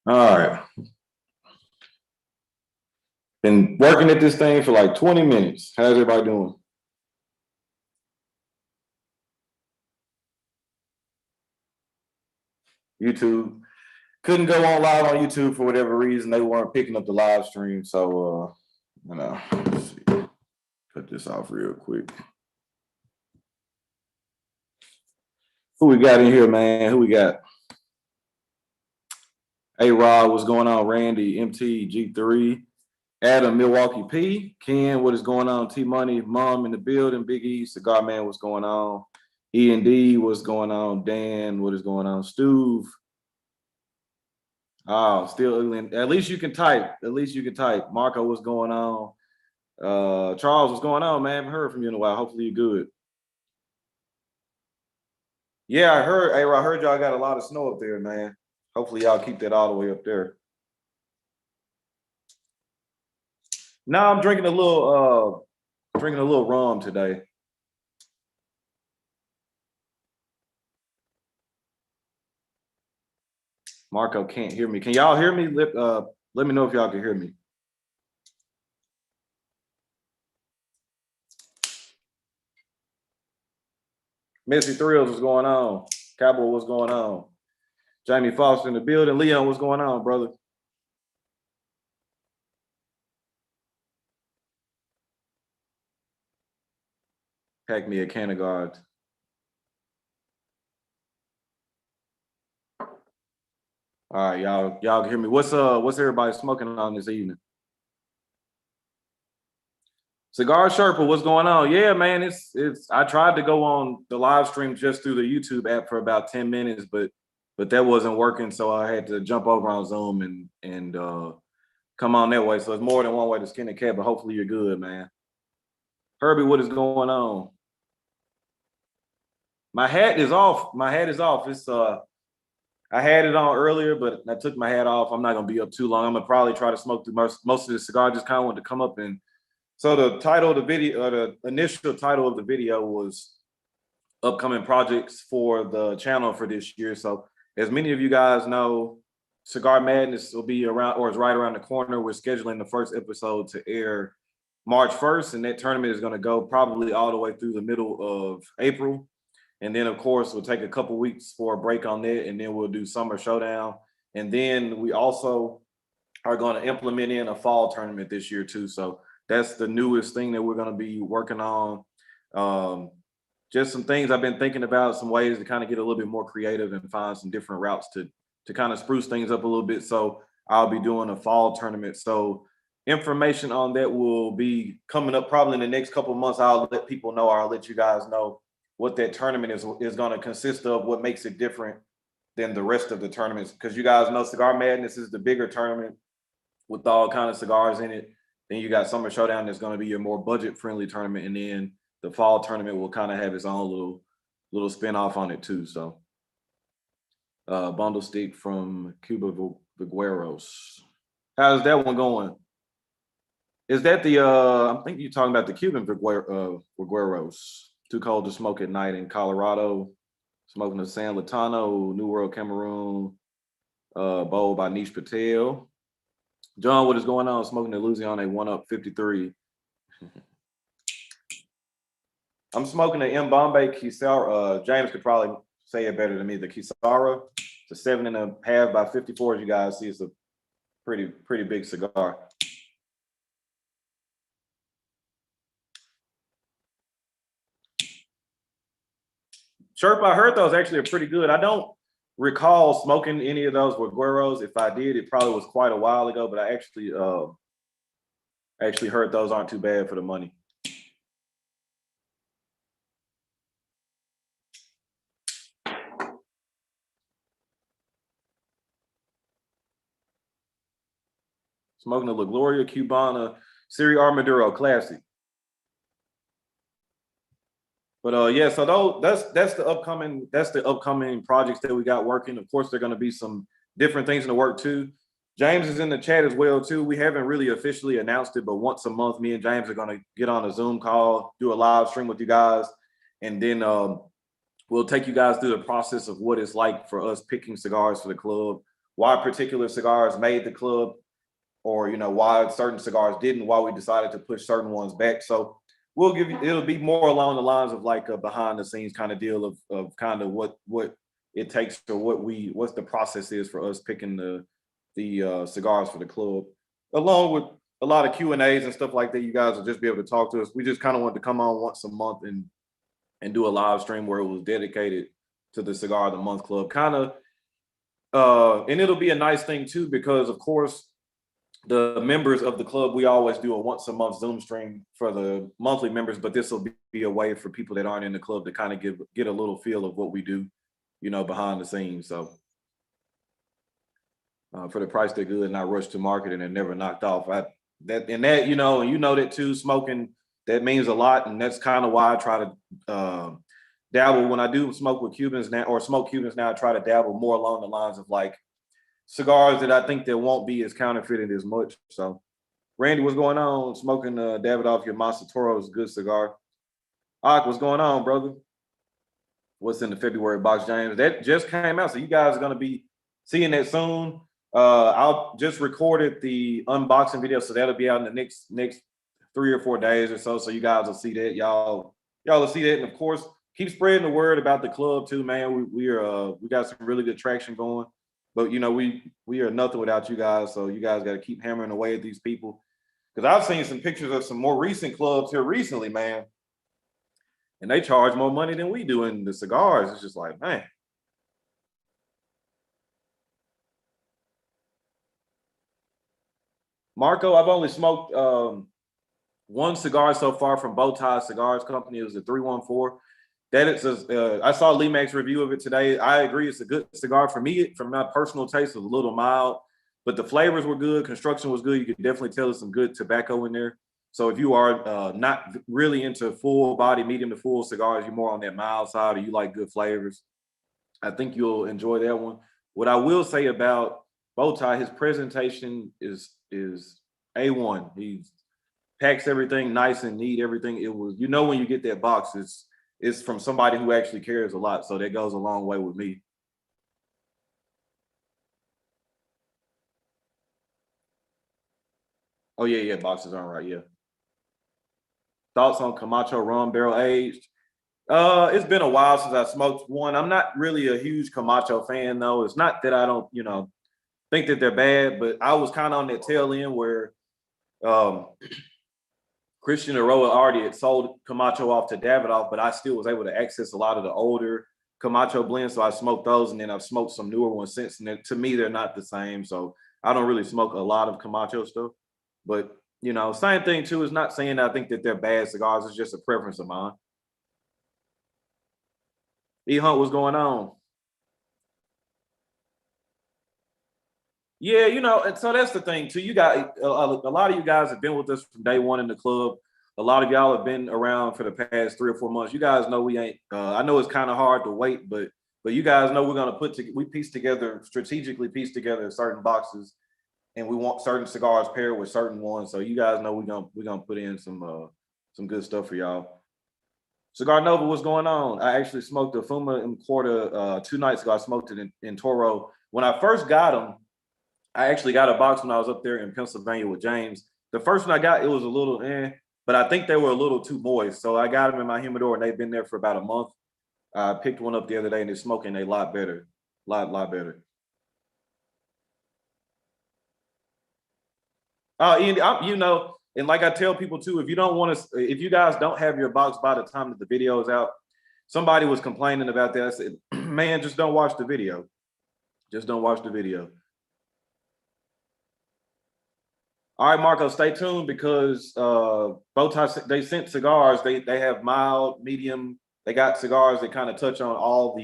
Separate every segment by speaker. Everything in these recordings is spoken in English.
Speaker 1: All right. Been working at this thing for like 20 minutes. How's everybody doing? YouTube. Couldn't go on live on YouTube for whatever reason. They weren't picking up the live stream. So, let's see. Cut this off real quick. Who we got in here, man? Who we got? Hey, Rod, what's going on? Randy, MT, G3, Adam, Milwaukee P, Ken, what is going on? T Money, Mom in the building, Big E, Cigar Man, what's going on? E&D, what's going on? Dan, what is going on? Stuve. Oh, still, at least you can type. At least you can type. Marco, what's going on? Charles, what's going on, man? I haven't heard from you in a while. Hopefully you're good. Yeah, I heard y'all got a lot of snow up there, man. Hopefully y'all keep that all the way up there. Now I'm drinking a little rum today. Marco can't hear me. Can y'all hear me? Let me know if y'all can hear me. Messy Thrills, what's going on? Cowboy, what's going on? Jamie Foster in the building. Leon, what's going on, brother? Pack me a can of guards. All right, y'all can hear me. What's everybody smoking on this evening? Cigar Sherpa, what's going on? Yeah, man, it's I tried to go on the live stream just through the YouTube app for about 10 minutes, but that wasn't working, so I had to jump over on Zoom and come on that way. So it's more than one way to skin a cat, but hopefully you're good, man. Herbie, what is going on? My hat is off. It's I had it on earlier, but I took my hat off. I'm not gonna be up too long. I'm gonna probably try to smoke through most of the cigar. Just kind of wanted to come up and so the title of the video, the initial title of the video was upcoming projects for the channel for this year. So as many of you guys know, Cigar Madness will be around, or is right around the corner. We're scheduling the first episode to air March 1st, and that tournament is going to go probably all the way through the middle of April. And then, of course, we'll take a couple weeks for a break on that, and then we'll do Summer Showdown. And then we also are going to implement in a fall tournament this year too. So that's the newest thing that we're going to be working on. Just some things I've been thinking about, some ways to kind of get a little bit more creative and find some different routes to kind of spruce things up a little bit. So I'll be doing a fall tournament. So information on that will be coming up probably in the next couple of months. I'll let people know, or I'll let you guys know what that tournament is going to consist of, what makes it different than the rest of the tournaments. Because you guys know Cigar Madness is the bigger tournament with all kind of cigars in it. Then you got Summer Showdown that's going to be your more budget-friendly tournament, and then the fall tournament will kind of have its own little spin-off on it too. So bundle stick from Cuba Vigueros. How's that one going? Is that the I think you're talking about the Cuban Vigueros. Too cold to smoke at night in Colorado. Smoking the San Latano, New World Cameroon, bowl by Nish Patel. John, what is going on? Smoking the Louisiana 1-Up 53. I'm smoking the M. Bombay Kisara. James could probably say it better than me. The Kisara. It's a 7.5 by 54. As you guys see, it's a pretty big cigar. Sherpa, I heard those actually are pretty good. I don't recall smoking any of those with Gueros. If I did, it probably was quite a while ago, but I actually heard those aren't too bad for the money. Smoking the La Gloria Cubana Siri Armaduro Classic. But yeah, so that's the upcoming projects that we got working. Of course, there are going to be some different things in the work too. James is in the chat as well too. We haven't really officially announced it, but once a month, me and James are going to get on a Zoom call, do a live stream with you guys, and then we'll take you guys through the process of what it's like for us picking cigars for the club,
Speaker 2: why particular cigars made the club, or why certain cigars didn't, why we decided to push certain ones back. So we'll give you, it'll be more along the lines of like a behind the scenes kind of deal of kind of what it takes, or what the process is for us picking the cigars for the club, along with a lot of Q&As and stuff like that. You guys will just be able to talk to us. We just kind of wanted to come on once a month and do a live stream where it was dedicated to the Cigar of the Month Club, kind of. And it'll be a nice thing too, because of course the members of the club, we always do a once a month Zoom stream for the monthly members, but this will be a way for people that aren't in the club to kind of get a little feel of what we do, behind the scenes. So for the price they're good, not rushed to market, and they're never knocked off. That too, smoking, that means a lot, and that's kind of why I try to dabble when I do smoke with Cubans now, or smoke Cubans now. I try to dabble more along the lines of like cigars that I think that won't be as counterfeited as much. So, Randy, what's going on? Smoking Davidoff, your Monster Toro is a good cigar. Ak, what's going on, brother? What's in the February box, James? That just came out, so you guys are going to be seeing that soon. I'll just recorded the unboxing video, so that'll be out in the next 3 or 4 days or so. So you guys will see that. Y'all will see that, and of course, keep spreading the word about the club too, man. We got some really good traction going. But we are nothing without you guys. So you guys got to keep hammering away at these people. Because I've seen some pictures of some more recent clubs here recently, man. And they charge more money than we do in the cigars. It's just like, man. Marco, I've only smoked one cigar so far from Bowtie Cigars Company. It was a 314. I saw Lee Mac's review of it today. I agree, it's a good cigar. For me, from my personal taste, it was a little mild, but the flavors were good. Construction was good. You could definitely tell there's some good tobacco in there. So if you are not really into full body, medium to full cigars, you're more on that mild side, or you like good flavors, I think you'll enjoy that one. What I will say about Bowtie, his presentation is A1. He packs everything nice and neat. Everything, it was, when you get that box, it's from somebody who actually cares a lot. So that goes a long way with me. Oh, yeah, boxes aren't right, yeah. Thoughts on Camacho rum barrel aged? It's been a while since I smoked one. I'm not really a huge Camacho fan, though. It's not that I don't, think that they're bad, but I was kind of on that tail end where Christian Aroa already had sold Camacho off to Davidoff, but I still was able to access a lot of the older Camacho blends. So I smoked those, and then I've smoked some newer ones since. And to me, they're not the same. So I don't really smoke a lot of Camacho stuff. But, same thing too. Is not saying I think that they're bad cigars. It's just a preference of mine. E Hunt, what's going on? Yeah, and so that's the thing too. You got a lot of you guys have been with us from day one in the club. A lot of y'all have been around for the past 3 or 4 months. You guys know we ain't. I know it's kind of hard to wait, but you guys know we're gonna strategically piece together certain boxes, and we want certain cigars paired with certain ones. So you guys know we're gonna put in some good stuff for y'all. Cigar Nova, what's going on? I actually smoked a Fuma in Quarter 2 nights ago. I smoked it in Toro. When I first got them, I actually got a box when I was up there in Pennsylvania with James. The first one I got, it was a little but I think they were a little too moist. So I got them in my humidor, and they've been there for about a month. I picked one up the other day, and they're smoking a lot better. Lot better. And like I tell people too, if you guys don't have your box by the time that the video is out, somebody was complaining about that. I said, man, just don't watch the video. Just don't watch the video. All right, Marco, stay tuned, because Bowtie, they sent cigars. They have mild, medium. They got cigars that kind of touch on all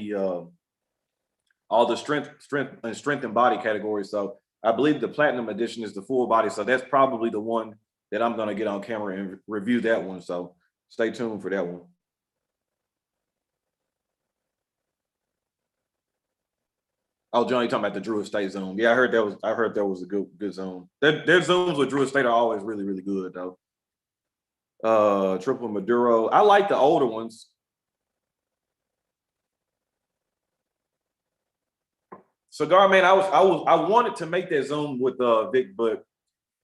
Speaker 2: the strength and body categories. So I believe the platinum edition is the full body. So that's probably the one that I'm going to get on camera and review that one. So stay tuned for that one. Oh, John, you talking about the Drew Estate Zoom? Yeah, I heard that was a good Zoom. Their Zooms with Drew Estate are always really, really good though. Triple Maduro. I like the older ones. Cigar Man, I wanted to make that Zoom with Vic, but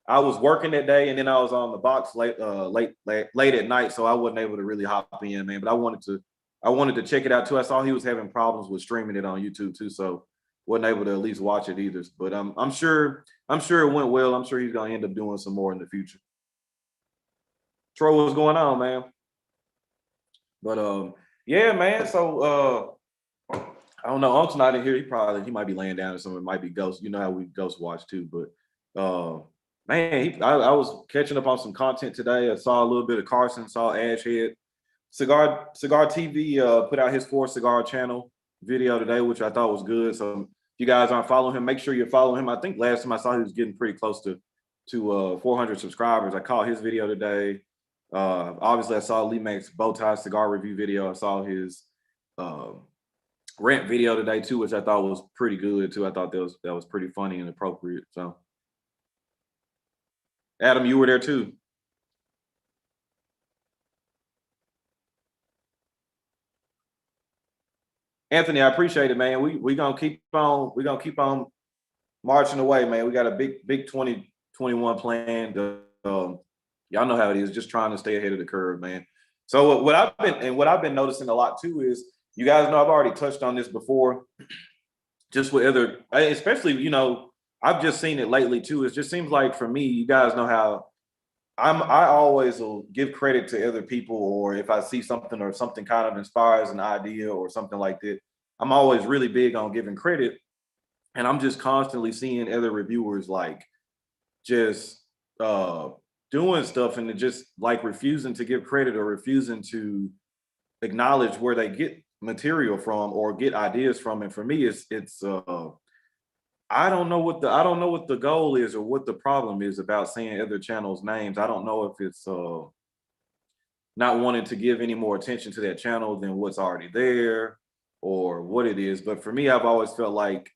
Speaker 2: I was working that day, and then I was on the box late at night, so I wasn't able to really hop in, man. But I wanted to check it out too. I saw he was having problems with streaming it on YouTube too, so wasn't able to at least watch it either. But I'm sure it went well. I'm sure he's gonna end up doing some more in the future. Troy, what's going on, man? But yeah, man. So I don't know. Unc's not in here. He might be laying down or something. It might be Ghost. You know how we Ghost watch too. But man, I was catching up on some content today. I saw a little bit of Carson, saw Ashhead. Cigar TV put out his 4 cigar channel video today, which I thought was good. So if you guys aren't following him, make sure you're following him. I think last time I saw he was getting pretty close to 400 subscribers. I caught his video today. Obviously, I saw Lee Mac's bow tie cigar review video. I saw his rant video today too, which I thought was pretty good too. I thought that was pretty funny and appropriate. So, Adam, you were there too. Anthony, I appreciate it, man. We gonna keep on marching away, man. We got a big 2021 plan. Y'all know how it is, just trying to stay ahead of the curve, man. So what I've been noticing a lot too is, you guys know I've already touched on this before, just with other, especially, you know, I've just seen it lately too. It just seems like for me, you guys know how I always will give credit to other people, or if I see something or something kind of inspires an idea or something like that, I'm always really big on giving credit. And I'm just constantly seeing other reviewers like just doing stuff and just like refusing to give credit or refusing to acknowledge where they get material from or get ideas from. And for me, it's I don't know what the goal is or what the problem is about saying other channels' names. I don't know if it's not wanting to give any more attention to that channel than what's already there or what it is. But for me, I've always felt like,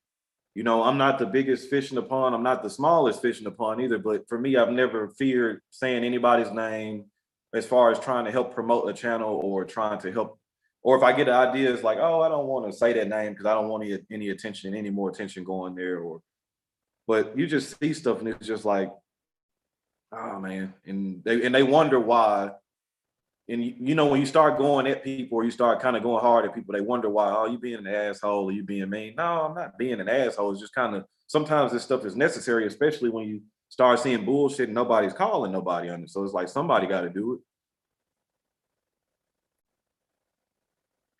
Speaker 2: you know, I'm not the biggest fish in the pond. I'm not the smallest fish in the pond either. But for me, I've never feared saying anybody's name as far as trying to help promote a channel or trying to help. Or if I get ideas like, oh, I don't want to say that name because I don't want any attention, any more attention going there. But you just see stuff and it's just like, oh man, and they wonder why. And you know, when you start going at people or you start kind of going hard at people, they wonder why. Oh, you being an asshole or you being mean? No, I'm not being an asshole. It's just kind of sometimes this stuff is necessary, especially when you start seeing bullshit and nobody's calling nobody on it. So it's like somebody got to do it.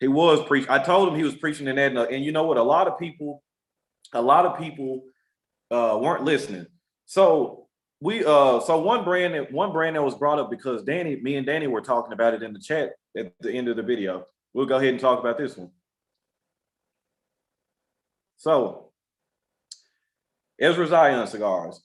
Speaker 2: He was preaching. I told him he was preaching in that, and you know what? A lot of people weren't listening. So one brand that was brought up because me and Danny were talking about it in the chat at the end of the video. We'll go ahead and talk about this one. So, Ezra Zion cigars.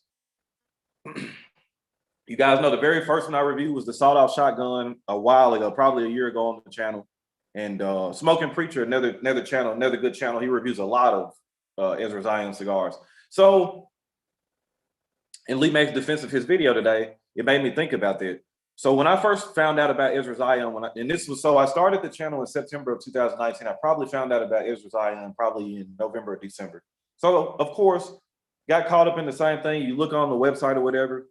Speaker 2: You guys know the very first one I reviewed was the sawed-off shotgun a while ago, probably a year ago on the channel. And Smoking Preacher, another good channel. He reviews a lot of Ezra Zion cigars. So, in Lee Mac's defense of his video today, it made me think about that. So when I first found out about Ezra Zion, I started the channel in September of 2019. I probably found out about Ezra Zion probably in November or December. So of course, got caught up in the same thing. You look on the website or whatever.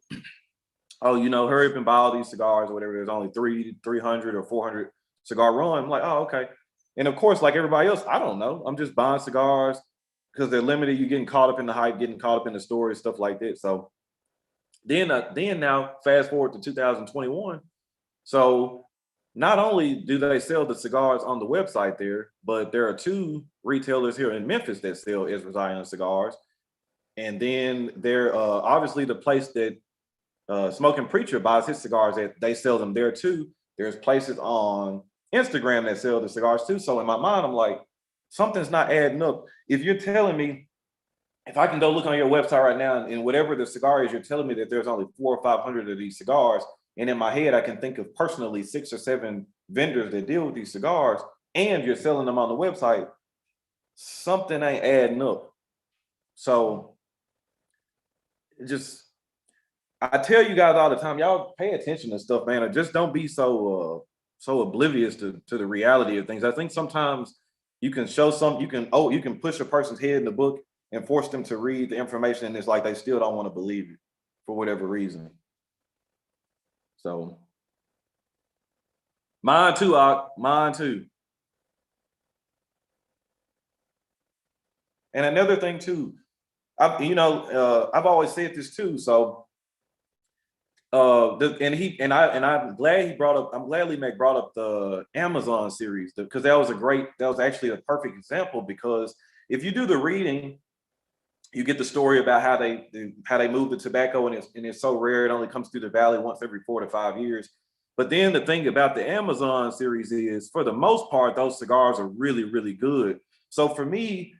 Speaker 2: Oh, you know, hurry up and buy all these cigars or whatever. There's only 300 or 400 cigar run. I'm like, oh, okay. And of course, like everybody else, I don't know. I'm just buying cigars because they're limited. You're getting caught up in the hype, getting caught up in the story, stuff like that. So then now fast forward to 2021. So not only do they sell the cigars on the website there, but there are 2 retailers here in Memphis that sell Ezra Zion cigars. And then they're obviously the place that Smoking Preacher buys his cigars at, they sell them there too. There's places on Instagram that sell the cigars too. So in my mind, I'm like, something's not adding up. If you're telling me, if I can go look on your website right now and whatever the cigar is, you're telling me that there's only 400 or 500 of these cigars. And in my head, I can think of personally 6 or 7 vendors that deal with these cigars, and you're selling them on the website. Something ain't adding up. So I tell you guys all the time, y'all pay attention to stuff, man. Or just don't be so oblivious to the reality of things. I think sometimes you can show you can push a person's head in the book and force them to read the information, and it's like they still don't want to believe it for whatever reason. So mine too, mine too. And another thing too, I've always said this too. So I'm glad Lee Mac brought up the Amazon series, because that was actually a perfect example, because if you do the reading, you get the story about how they move the tobacco, and it's so rare, it only comes through the valley once every 4 to 5 years. But then the thing about the Amazon series is, for the most part, those cigars are really, really good. So for me,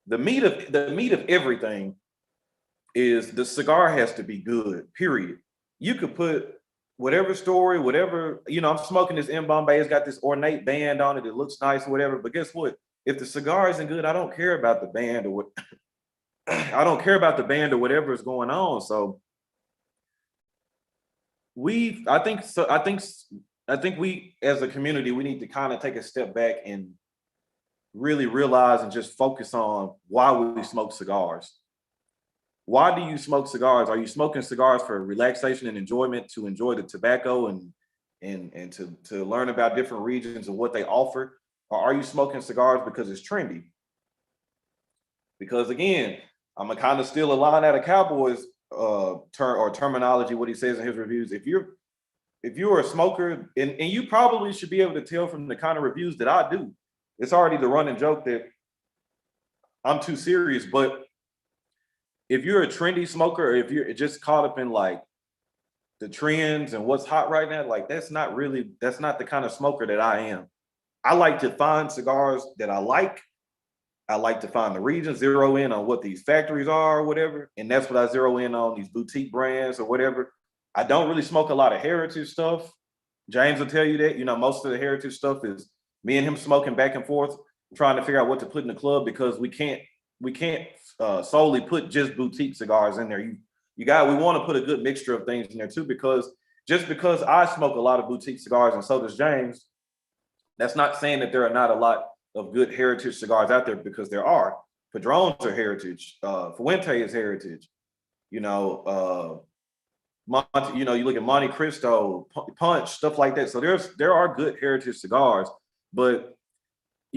Speaker 2: the meat of everything is the cigar has to be good, period. You could put whatever story, whatever, I'm smoking this M Bombay, it's got this ornate band on it, it looks nice or whatever, but guess what? If the cigar isn't good, I don't care about the band or what I don't care about the band or whatever is going on. So I think we as a community, we need to kind of take a step back and really realize and just focus on why we smoke cigars. Why do you smoke cigars? Are you smoking cigars for relaxation and enjoyment, to enjoy the tobacco and to learn about different regions and what they offer? Or are you smoking cigars because it's trendy? Because again, I'm gonna kind of steal a line out of Cowboys terminology, what he says in his reviews. If you're a smoker, and you probably should be able to tell from the kind of reviews that I do, it's already the running joke that I'm too serious. But if you're a trendy smoker, or if you're just caught up in like the trends and what's hot right now, like that's not the kind of smoker that I am. I like to find cigars that I like. I like to find the region, zero in on what these factories are or whatever. And that's what I zero in on, these boutique brands or whatever. I don't really smoke a lot of heritage stuff. James will tell you that, most of the heritage stuff is me and him smoking back and forth, trying to figure out what to put in the club, because we can't solely put just boutique cigars in there. We want to put a good mixture of things in there too, because just because I smoke a lot of boutique cigars and so does James, that's not saying that there are not a lot of good heritage cigars out there, because there are. Padrones are heritage. Fuente is heritage. You look at Monte Cristo, Punch, stuff like that. So there are good heritage cigars, but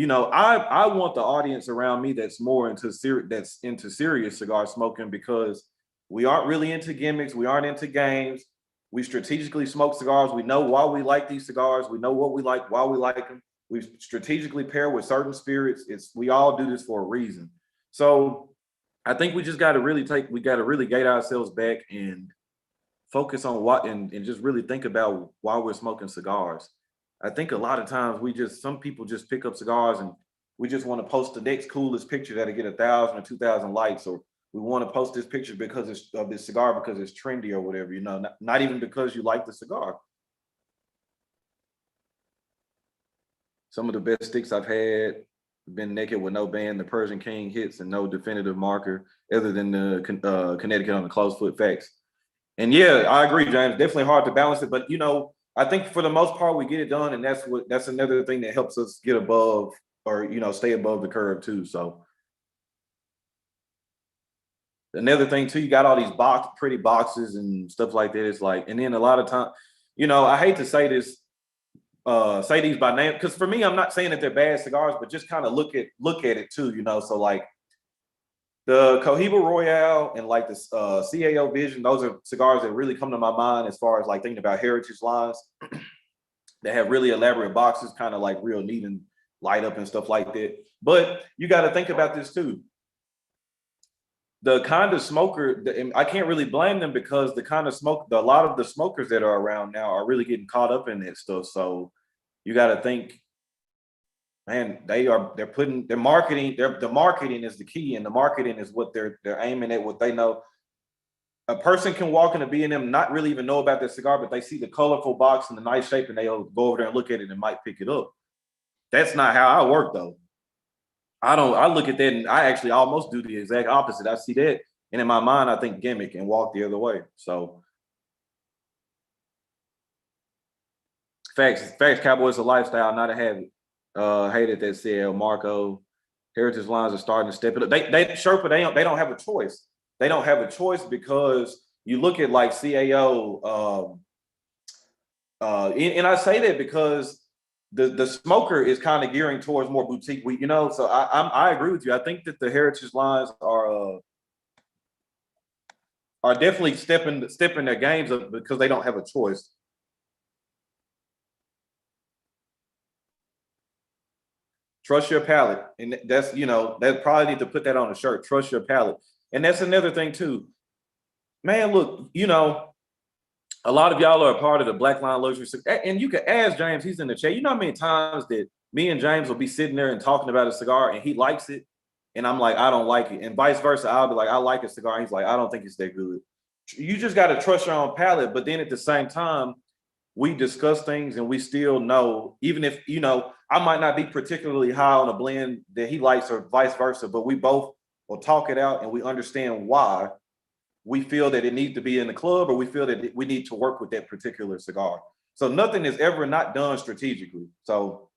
Speaker 2: I want the audience around me that's more into serious cigar smoking, because we aren't really into gimmicks. We aren't into games. We strategically smoke cigars. We know why we like these cigars. We know what we like, why we like them. We strategically pair with certain spirits. We all do this for a reason. So I think we just got to really gate ourselves back and focus on what, and just really think about why we're smoking cigars. I think a lot of times some people just pick up cigars and we just want to post the next coolest picture that'll get 1,000 or 2,000 likes, or we want to post this picture because it's of this cigar because it's trendy or whatever, not even because you like the cigar. Some of the best sticks I've had been naked with no band, the Persian King hits, and no definitive marker other than the Connecticut on the closed foot facts. And yeah, I agree, James. Definitely hard to balance it, but I think for the most part we get it done, and that's another thing that helps us get above, or stay above the curve too. So another thing too, you got all these pretty boxes and stuff like that. It's like, and then a lot of time, I hate to say this, say these by name, because for me, I'm not saying that they're bad cigars, but just kind of look at it too, So like the Cohiba Royale and like the CAO Vision, those are cigars that really come to my mind as far as like thinking about heritage lines that have really elaborate boxes, kind of like real neat and light up and stuff like that. But you got to think about this too. The kind of smoker, I can't really blame them, because the kind of a lot of the smokers that are around now are really getting caught up in that stuff. So you got to think, man, the marketing is the key, and the marketing is what they're aiming at, what they know. A person can walk in a B&M, not really even know about their cigar, but they see the colorful box and the nice shape, and they'll go over there and look at it and might pick it up. That's not how I work though. I look at that and I actually almost do the exact opposite. I see that, and in my mind, I think gimmick and walk the other way. So facts, Cowboys a lifestyle, not a habit. Hated that said Marco. heritage lines are starting to step it up. Sherpa, they don't have a choice. They don't have a choice because you look at like CAO, and I say that because the smoker is kind of gearing towards more boutique weed, So I agree with you. I think that the heritage lines are definitely stepping their games up because they don't have a choice. Trust your palate, and that's that probably need to put that on a shirt. Trust your palate, and that's another thing too, man. Look, a lot of y'all are a part of the Black Line Luxury, and you can ask James. He's in the chat. You know how many times that me and James will be sitting there and talking about a cigar, and he likes it, and I'm like, I don't like it, and vice versa. I'll be like, I like a cigar, and he's like, I don't think it's that good. You just got to trust your own palate, but then at the same time, we discuss things and we still know, even if, I might not be particularly high on a blend that he likes or vice versa, but we both will talk it out and we understand why we feel that it needs to be in the club or we feel that we need to work with that particular cigar. So nothing is ever not done strategically. So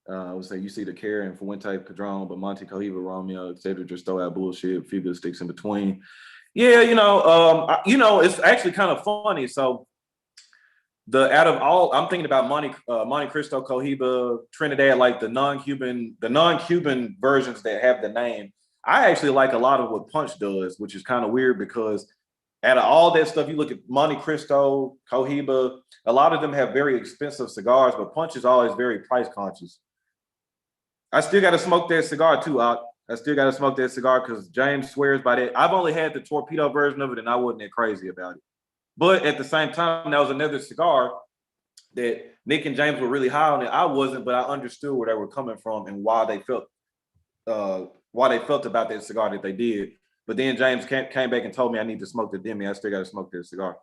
Speaker 2: I would say you see the care and Fuente Padron, but Monte Cohiba, Romeo, etc. just throw out bullshit, few good sticks in between. Yeah, it's actually kind of funny. So out of all, I'm thinking about Monte Cristo, Cohiba, Trinidad, like the non-Cuban versions that have the name. I actually like a lot of what Punch does, which is kind of weird because out of all that stuff, you look at Monte Cristo, Cohiba, a lot of them have very expensive cigars, but Punch is always very price conscious. I still got to smoke that cigar too, I still got to smoke that cigar because James swears by that. I've only had the torpedo version of it, and I wasn't that crazy about it. But at the same time, that was another cigar that Nick and James were really high on it. I wasn't, but I understood where they were coming from and why they felt about that cigar that they did. But then James came back and told me I need to smoke the Demi. I still got to smoke that cigar.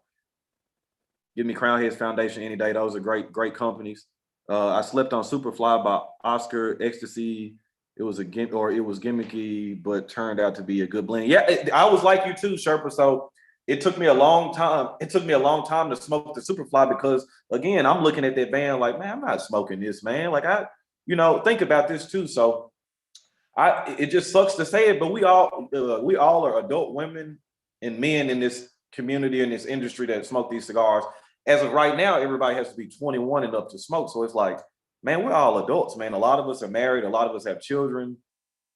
Speaker 2: Give me Crown Heads Foundation any day. Those are great companies. I slept on Superfly by Oscar Ecstasy. It was gimmicky, but turned out to be a good blend. Yeah, I was like you too, Sherpa. So it took me a long time. It took me a long time to smoke the Superfly because, again, I'm looking at that band like, man, I'm not smoking this, man. Like think about this too. So it just sucks to say it, but we all are adult women and men in this community, in this industry that smoke these cigars. As of right now, everybody has to be 21 and up to smoke. So it's like, man, we're all adults, man. A lot of us are married. A lot of us have children.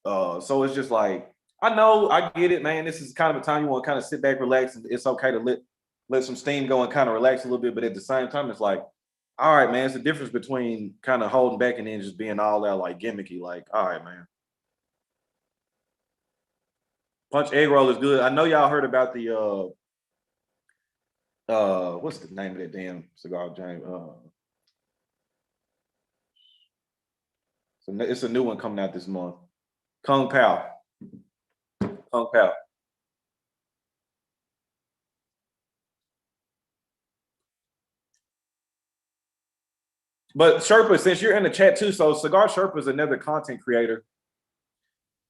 Speaker 2: So it's just like, I know, I get it, man. This is kind of a time you want to kind of sit back, relax, and it's okay to let some steam go and kind of relax a little bit. But at the same time, it's like, all right, man, it's the difference between kind of holding back and then just being all out like gimmicky. Like, all right, man. Punch egg roll is good. I know y'all heard about the what's the name of that damn cigar, James? So it's a new one coming out this month. Kung Pao. Kung Pao. But Sherpa, since you're in the chat too, so Cigar Sherpa is another content creator.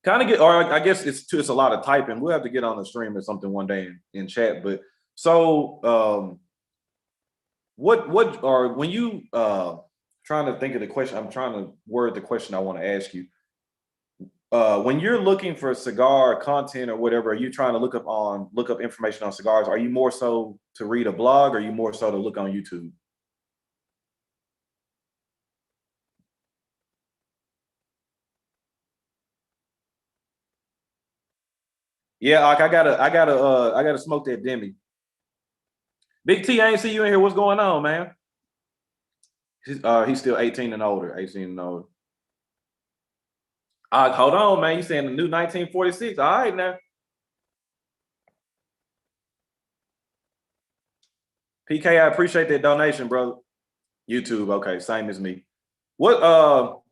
Speaker 2: I guess it's a lot of typing. We'll have to get on the stream or something one day in chat. But so when you trying to think of the question, I'm trying to word the question I want to ask you. When you're looking for cigar content or whatever, are you trying to look up information on cigars? Are you more so to read a blog or are you more so to look on YouTube? Yeah, like I gotta smoke that Demi. Big T, I ain't see you in here. What's going on, man? He's still 18 and older. 18 and older. Hold on, man. You saying the new 1946? All right, now. PK, I appreciate that donation, bro. YouTube, okay, same as me. What? All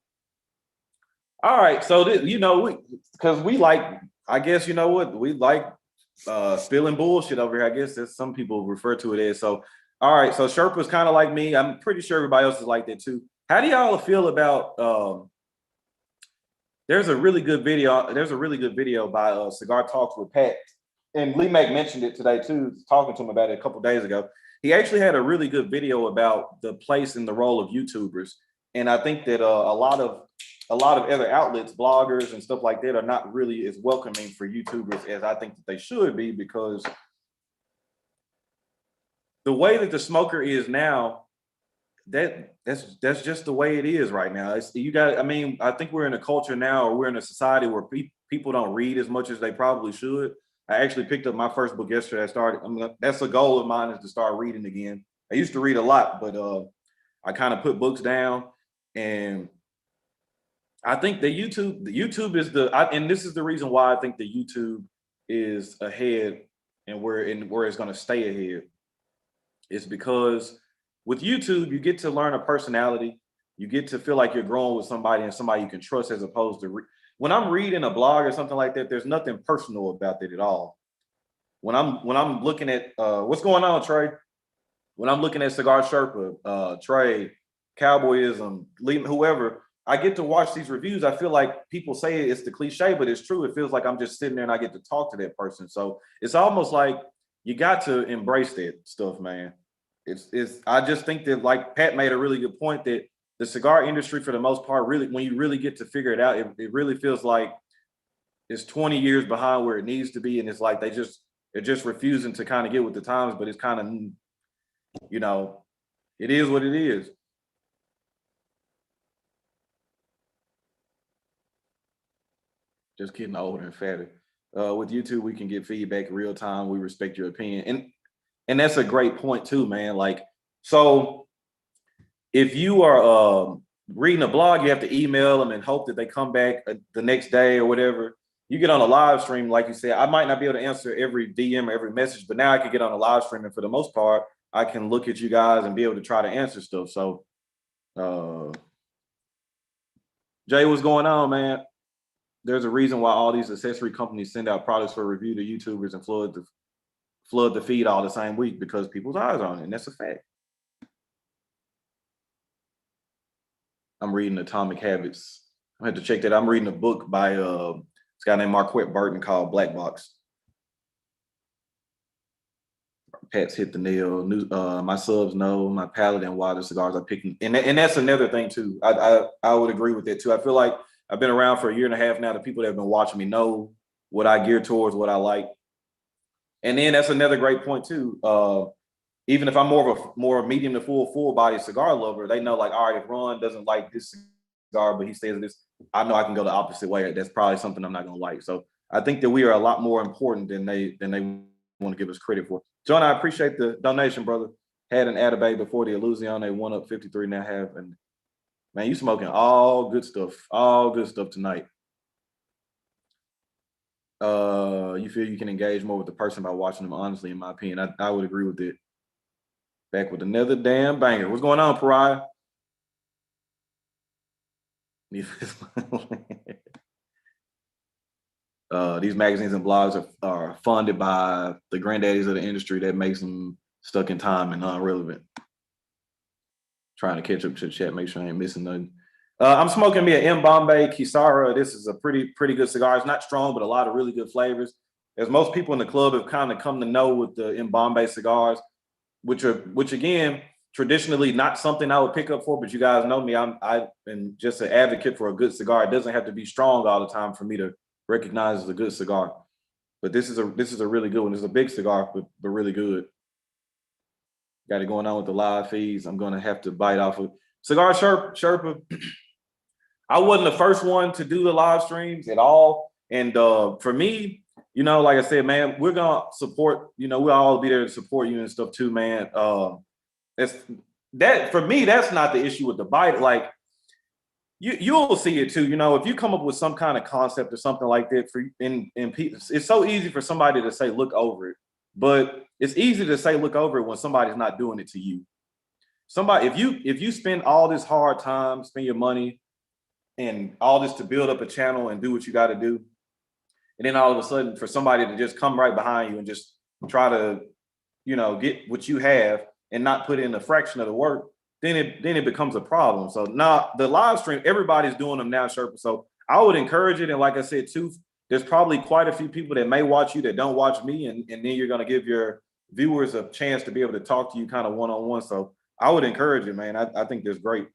Speaker 2: right. So because we like, I guess you know what we like, spilling bullshit over here. I guess that's some people refer to it as. So, all right. So Sherpa's kind of like me. I'm pretty sure everybody else is like that too. How do y'all feel about? There's a really good video by Cigar Talks with Pat, and Lee Mack mentioned it today too. Talking to him about it a couple days ago. he actually had a really good video about the place and the role of YouTubers. And I think that a lot of other outlets, bloggers and stuff like that, are not really as welcoming for YouTubers as I think that they should be, because the way that the smoker is now, that's just the way it is right now. It's, you got, I mean, I think we're in a culture now, or we're in a society where people don't read as much as they probably should. I actually picked up my first book yesterday. That's a goal of mine, is to start reading again. I used to read a lot, but I kind of put books down. And I think the YouTube is and this is the reason why I think the YouTube is ahead, and where it's going to stay ahead. It's because with YouTube, you get to learn a personality. You get to feel like you're growing with somebody, and somebody you can trust, as opposed to when I'm reading a blog or something like that, there's nothing personal about it at all. When I'm looking at what's going on, Trey, when I'm looking at Cigar Sherpa, Trey, Cowboyism, whoever, I get to watch these reviews. I feel like people say it's the cliche, but it's true. It feels like I'm just sitting there and I get to talk to that person. So it's almost like you got to embrace that stuff, man. I just think that, like Pat made a really good point, that the cigar industry, for the most part, really, when you really get to figure it out, it really feels like it's 20 years behind where it needs to be. And it's like they're just refusing to kind of get with the times, but it's kind of, you know, it is what it is. Just getting older and fatter. With YouTube, we can get feedback real time. We respect your opinion. And that's a great point too, man. Like, so if you are reading a blog, you have to email them and hope that they come back the next day or whatever. You get on a live stream, like you said, I might not be able to answer every DM or every message, but now I can get on a live stream, and for the most part, I can look at you guys and be able to try to answer stuff. So, Jay, what's going on, man? There's a reason why all these accessory companies send out products for review to YouTubers and flood the feed all the same week, because people's eyes are on it, and that's a fact. I'm reading Atomic Habits. I had to check that. I'm reading a book by this guy named Marquette Burton called Black Box. Pat's hit the nail. My subs know my palate and why the cigars are picking. And that's another thing too. I would agree with that too. I feel like I've been around for a year and a half now. The people that have been watching me know what I gear towards, what I like. And then that's another great point too. Even if I'm more medium to full body cigar lover, they know, like, all right, if Ron doesn't like this cigar, but he says this, I know I can go the opposite way. That's probably something I'm not gonna like. So I think that we are a lot more important than they want to give us credit for. John, I appreciate the donation, brother. Had an Atabay before the Illusion. They won up 53.5. And man, you smoking all good stuff tonight. You feel you can engage more with the person by watching them, honestly, in my opinion. I would agree with it. Back with another damn banger. What's going on, Pariah? These magazines and blogs are funded by the granddaddies of the industry that makes them stuck in time and non-relevant. Trying to catch up to the chat, make sure I ain't missing nothing. I'm smoking me an M Bombay Kisara. This is a pretty good cigar. It's not strong, but a lot of really good flavors. As most people in the club have kind of come to know with the M Bombay cigars, which again, traditionally not something I would pick up for, but you guys know me. I've been just an advocate for a good cigar. It doesn't have to be strong all the time for me to recognize as a good cigar. But this is a really good one. It's a big cigar, but really good. Got it going on with the live feeds. I'm gonna have to bite off of Cigar Sherpa. I wasn't the first one to do the live streams at all. And for me, you know, like I said, man, we're gonna support, you know, we'll all be there to support you and stuff too, man. That for me, that's not the issue with the bite. Like, you'll see it too. You know, if you come up with some kind of concept or something like that it's so easy for somebody to say, look over it. But it's easy to say, look over it when somebody's not doing it to you. Somebody, if you spend all this hard time, spend your money and all this to build up a channel and do what you got to do, and then all of a sudden for somebody to just come right behind you and just try to, you know, get what you have and not put in a fraction of the work, then it becomes a problem. So now the live stream, everybody's doing them now, Sherpa. So I would encourage it. And like I said, too, there's probably quite a few people that may watch you that don't watch me, and then you're gonna give your viewers a chance to be able to talk to you kind of one-on-one. So I would encourage it, man. I think that's great.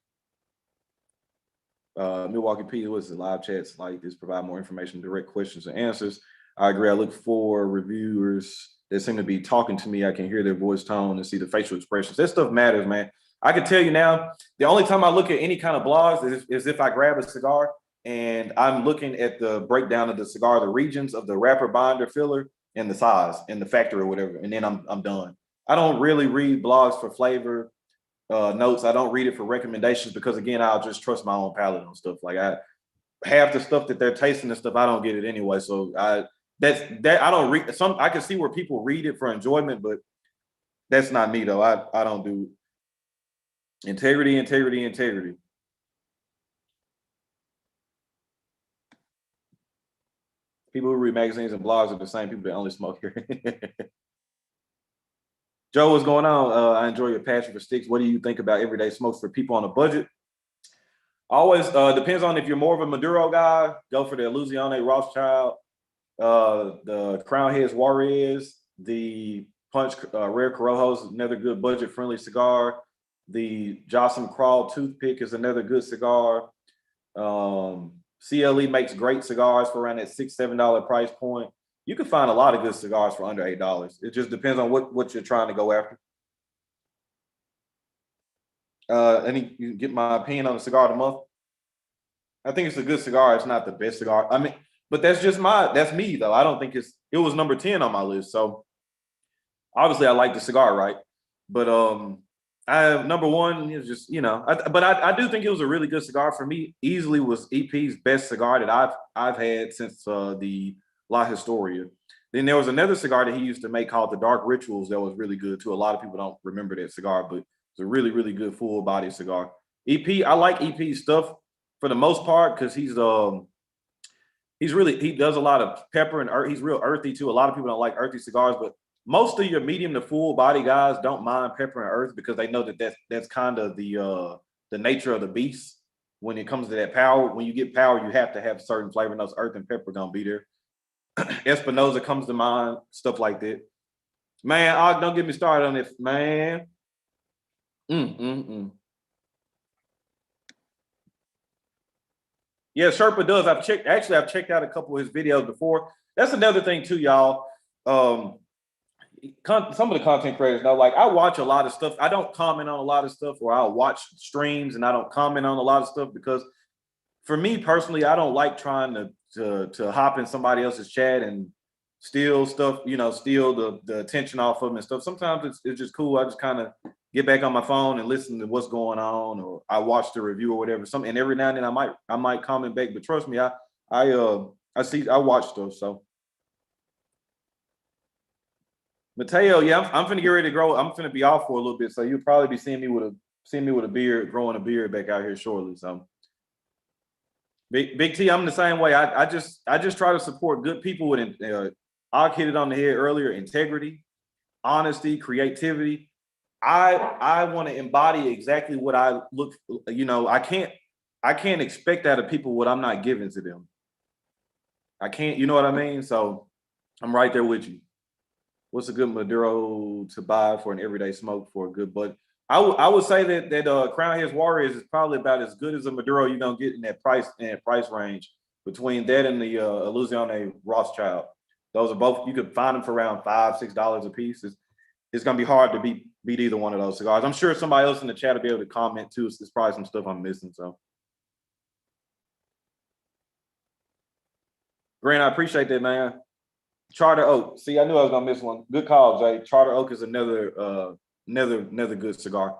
Speaker 2: Milwaukee P, what's the live chats like this? Provide more information, direct questions and answers. I agree. I look for reviewers that seem to be talking to me. I can hear their voice tone and see the facial expressions. That stuff matters, man. I can tell you now, the only time I look at any kind of blogs is if I grab a cigar and I'm looking at the breakdown of the cigar, the regions of the wrapper, binder, filler, and the size and the factor or whatever, and then I'm done. I don't really read blogs for flavor notes. I don't read it for recommendations because again, I'll just trust my own palate on stuff. Like I half the stuff that they're tasting and stuff, I don't get it anyway. So I don't read some. I can see where people read it for enjoyment, but that's not me though. I don't do integrity. People who read magazines and blogs are the same people that only smoke here. Joe, what's going on? I enjoy your passion for sticks. What do you think about everyday smokes for people on a budget? Always depends on if you're more of a Maduro guy, go for the Illusione Rothschild, the Crown Heads Juarez, the Punch Rare Corojos, another good budget-friendly cigar. The Jocelyn Crawl Toothpick is another good cigar. CLE makes great cigars for around that $6-7 price point. You can find a lot of good cigars for under $8. It just depends on what you're trying to go after. You get my opinion on the cigar of the month. I think it's a good cigar. It's not the best cigar. I mean, but that's me though. I don't think it was number 10 on my list. So obviously I like the cigar, right? But number one is just, I do think it was a really good cigar for me. Easily was EP's best cigar that I've had since the La Historia. Then there was another cigar that he used to make called the Dark Rituals that was really good too. A lot of people don't remember that cigar, but it's a really, really good full body cigar. EP, I like EP stuff for the most part because he does a lot of pepper and he's real earthy too. A lot of people don't like earthy cigars, but most of your medium to full body guys don't mind pepper and earth because they know that's kind of the nature of the beast when it comes to that power. When you get power, you have to have certain flavor notes. Earth and pepper gonna be there. Espinosa comes to mind, stuff like that. Man, don't get me started on this, man. Yeah, Sherpa does. I've checked out a couple of his videos before. That's another thing too, y'all. Some of the content creators know, like I watch a lot of stuff. I don't comment on a lot of stuff, or I'll watch streams and I don't comment on a lot of stuff because for me personally, I don't like trying to hop in somebody else's chat and steal stuff, steal the attention off of them and stuff. Sometimes it's just cool. I just kind of get back on my phone and listen to what's going on, or I watch the review or whatever. And every now and then I might comment back, but trust me, I watch stuff. So Mateo, yeah, I'm finna get ready to grow. I'm finna be off for a little bit, so you'll probably be seeing me with a beard, growing a beard back out here shortly. So Big T, I'm the same way. I just try to support good people with I hit it on the head earlier: integrity, honesty, creativity. I want to embody exactly what I look. I can't expect out of people what I'm not giving to them. I can't. You know what I mean? So I'm right there with you. What's a good Maduro to buy for an everyday smoke for a good budget? I would say that Crown Heads Warriors is probably about as good as a Maduro you're gonna get in that price range between that and the Illusione Rothschild. Those are both, you could find them for around $5-6 a piece. It's gonna be hard to beat either one of those cigars. I'm sure somebody else in the chat will be able to comment too. It's probably some stuff I'm missing. So Grant, I appreciate that, man. Charter Oak. See, I knew I was gonna miss one. Good call, Jay. Charter Oak is another good cigar.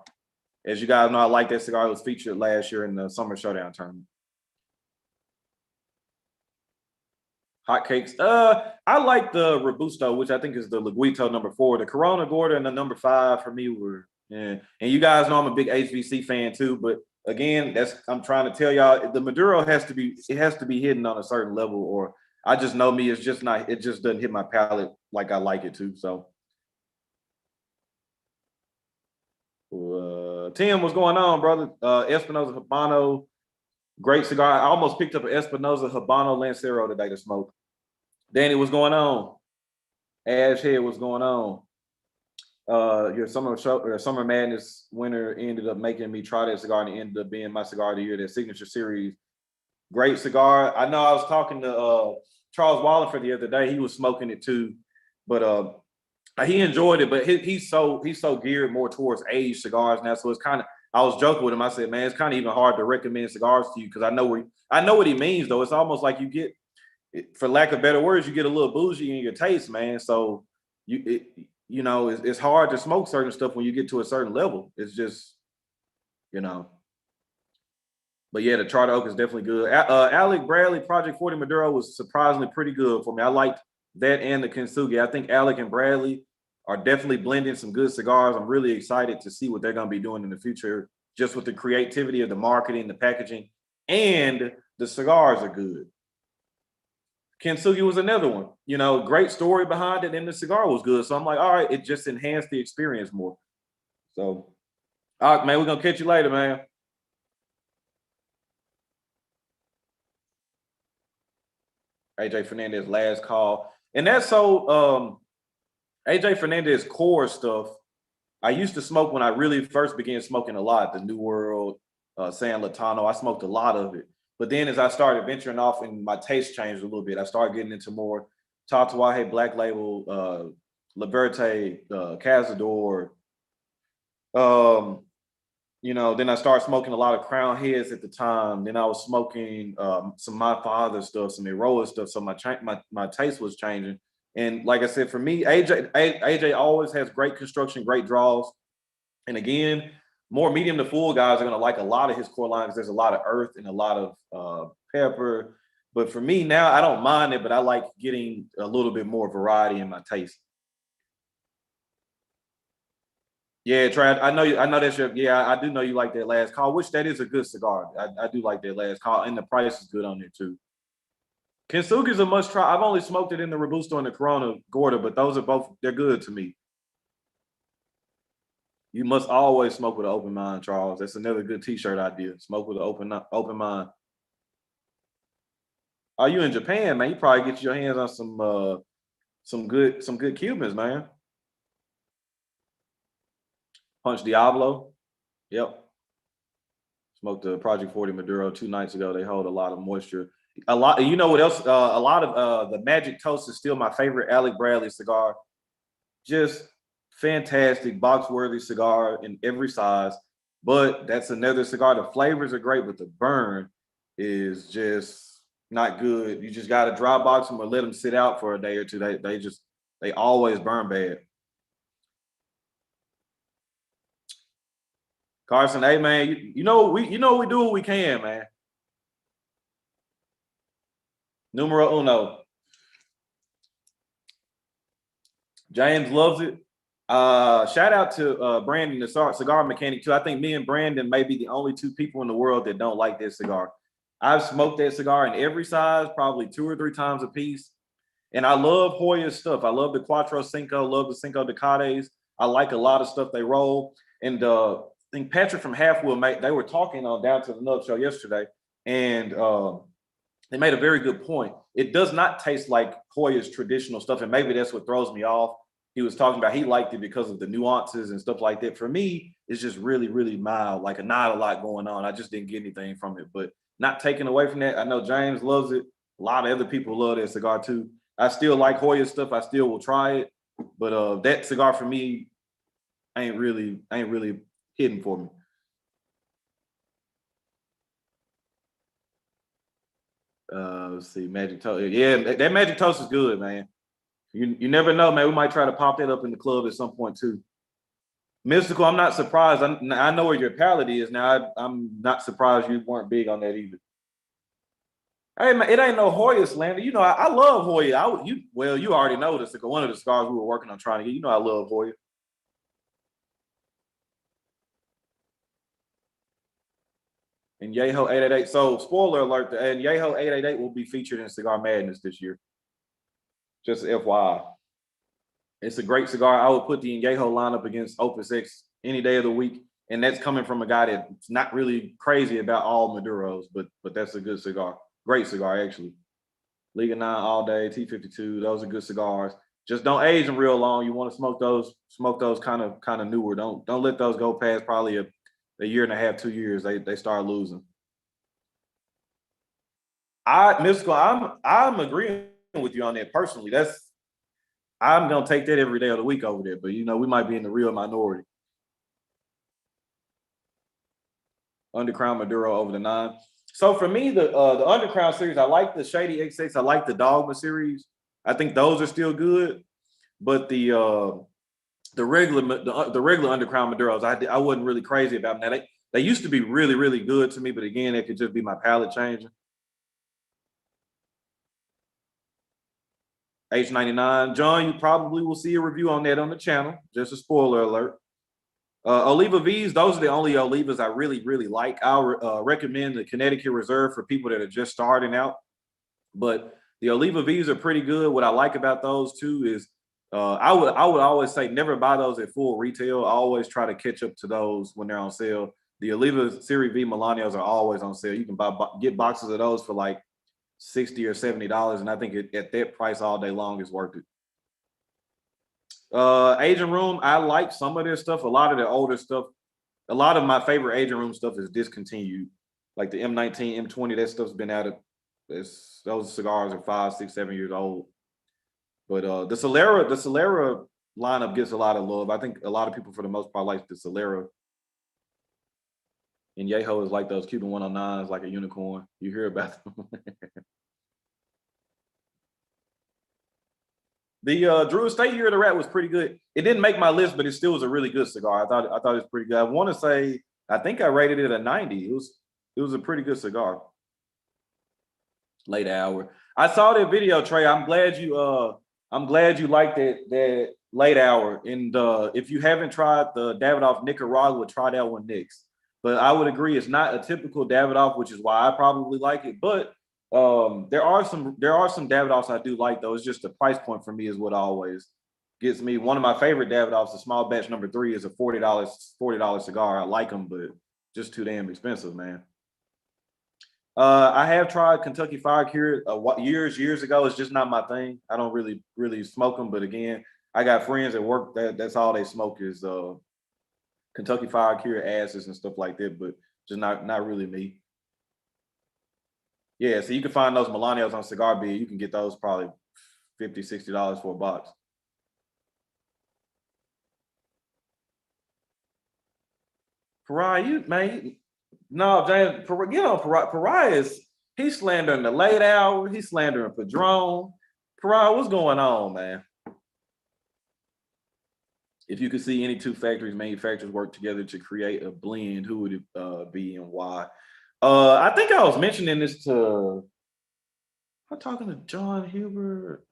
Speaker 2: As you guys know, I like that cigar. It was featured last year in the Summer Showdown tournament. Hotcakes. I like the Robusto, which I think is the Liguito number 4. The Corona Gorda and the number 5 for me were, yeah. And you guys know I'm a big HVC fan too. But again, I'm trying to tell y'all, the Maduro has to be hidden on a certain level, or I just know me, it just doesn't hit my palate like I like it to. So Tim, what's going on, brother? Espinosa Habano, great cigar. I almost picked up an Espinosa Habano Lancero today to smoke. Danny, what's going on? Ash Head, what's going on? your summer show or Summer Madness winner ended up making me try that cigar, and it ended up being my cigar of the year, that signature series. Great cigar. I know I was talking to Charles Wallingford the other day. He was smoking it too, but he enjoyed it. But he's so geared more towards aged cigars now. So it's kind of, I was joking with him. I said, man, it's kind of even hard to recommend cigars to you because I know what he means though. It's almost like you get, for lack of better words, you get a little bougie in your taste, man. So it's hard to smoke certain stuff when you get to a certain level. It's just, you know. But yeah, the Charter Oak is definitely good. Alec Bradley Project 40 Maduro was surprisingly pretty good for me. I liked that and the Kintsugi. I think Alec and Bradley are definitely blending some good cigars. I'm really excited to see what they're going to be doing in the future, just with the creativity of the marketing, the packaging, and the cigars are good. Kintsugi was another one. Great story behind it, and the cigar was good. So I'm like, all right, it just enhanced the experience more. So, all right, man, we're going to catch you later, man. AJ Fernandez last call. And that's so AJ Fernandez core stuff. I used to smoke when I really first began smoking a lot, the New World, San Latano. I smoked a lot of it. But then as I started venturing off and my taste changed a little bit, I started getting into more Tatuaje, Black Label, Liberte, Cazador. Then I started smoking a lot of Crown Heads at the time. Then I was smoking some My Father stuff, some Eroa stuff. So my taste was changing. And like I said, for me, AJ always has great construction, great draws. And again, more medium to full guys are going to like a lot of his core lines. There's a lot of earth and a lot of pepper. But for me now, I don't mind it, but I like getting a little bit more variety in my taste. Yeah, Trav, I know that's your, yeah, I do know you like that last call, which that is a good cigar. I do like that last call, and the price is good on it too. Kintsugi's a must try. I've only smoked it in the Robusto and the Corona Gorda, but those are both, they're good to me. You must always smoke with an open mind, Charles. That's another good t-shirt idea. Smoke with an open mind. Are you in Japan, man? You probably get your hands on some good Cubans, man. Punch Diablo. Yep. Smoked the Project 40 Maduro 2 nights ago. They hold a lot of moisture. A lot. You know what else? A lot of the Magic Toast is still my favorite Alec Bradley cigar. Just fantastic, box-worthy cigar in every size. But that's another cigar. The flavors are great, but the burn is just not good. You just got to dry box them or let them sit out for a day or two. They always burn bad. Carson, hey man, you know we do what we can, man. Numero uno. James loves it. Shout out to Brandon, the cigar mechanic too. I think me and Brandon may be the only two people in the world that don't like this cigar. I've smoked that cigar in every size, probably 2 or 3 times a piece. And I love Hoya's stuff. I love the Cuatro Cinco, love the Cinco de Cades. I like a lot of stuff they roll. And I think Patrick from Half Wheel, they were talking on Down to the Nub show yesterday, and they made a very good point. It does not taste like Hoya's traditional stuff, and maybe that's what throws me off. He was talking about he liked it because of the nuances and stuff like that. For me, it's just really, really mild, like not a lot going on. I just didn't get anything from it, but not taking away from that. I know James loves it. A lot of other people love that cigar too. I still like Hoya stuff. I still will try it, but that cigar for me ain't really hidden for me. Let's see, Magic Toast. Yeah, that Magic Toast is good, man. You never know, man. We might try to pop that up in the club at some point too. Mystical, I'm not surprised. I know where your palate is now. I'm not surprised you weren't big on that either. Hey man, it ain't no Hoya slander. You know, I love Hoya. You already know this. One of the cigars we were working on trying to get. You know, I love Hoya. And Yeho 888. So spoiler alert, and Yeho 888 will be featured in Cigar Madness this year. Just FYI. It's a great cigar. I would put the Yeho lineup against Opus X any day of the week. And that's coming from a guy that's not really crazy about all Maduros, but that's a good cigar. Great cigar, actually. Liga 9 all day, T52. Those are good cigars. just don't age them real long. You want to smoke those kind of newer. Don't let those go past probably a year and a half, 2 years. They start losing. Mystical, I'm agreeing with you on that personally. I'm gonna take that every day of the week over there, but we might be in the real minority. Undercrown Maduro over the 9. So for me, the Undercrown series, I like the Shady XX. I like the Dogma series. I think those are still good, but the regular Undercrown Maduros, I wasn't really crazy about them. Now they used to be really, really good to me, but again, it could just be my palate changing. H99, John, you probably will see a review on that on the channel. Just a spoiler alert. Oliva V's, those are the only Olivas I really, really like. I'll recommend the Connecticut Reserve for people that are just starting out. But the Oliva V's are pretty good. What I like about those too is I would always say never buy those at full retail. I always try to catch up to those when they're on sale. The Oliva Series V Milanios are always on sale. You can get boxes of those for like $60 or $70, and I think at that price all day long is worth it. Agent Room, I like some of their stuff. A lot of their older stuff, a lot of my favorite Agent Room stuff is discontinued. Like the M19, M20, that stuff's been out of those cigars are 5, 6, 7 years old. But the Solera lineup gets a lot of love. I think a lot of people, for the most part, like the Solera. And Yeho is like those Cuban 109s, like a unicorn. You hear about them. The Drew Estate Year of the Rat was pretty good. It didn't make my list, but it still was a really good cigar. I thought it was pretty good. I want to say, I think I rated it a 90. It was a pretty good cigar. Late hour. I saw that video, Trey. I'm glad you liked that late hour. And if you haven't tried the Davidoff Nicaragua, try that one next. But I would agree, it's not a typical Davidoff, which is why I probably like it. But there are some Davidoffs I do like, though. It's just the price point for me is what always gets me. One of my favorite Davidoffs, the small batch number 3, is a $40 cigar. I like them, but just too damn expensive, man. I have tried Kentucky Fire Cure years ago. It's just not my thing. I don't really smoke them. But again, I got friends at work that's all they smoke is Kentucky Fire Cure asses and stuff like that. But just not really me. Yeah, so you can find those Milanios on Cigar Bid. You can get those probably $50, $60 for a box. Pariah, no, James, Pariah he's slandering the late hour. He's slandering Padron. Pariah, what's going on, man? If you could see any two manufacturers work together to create a blend, who would it be and why? I think I was mentioning this I'm talking to John Huber.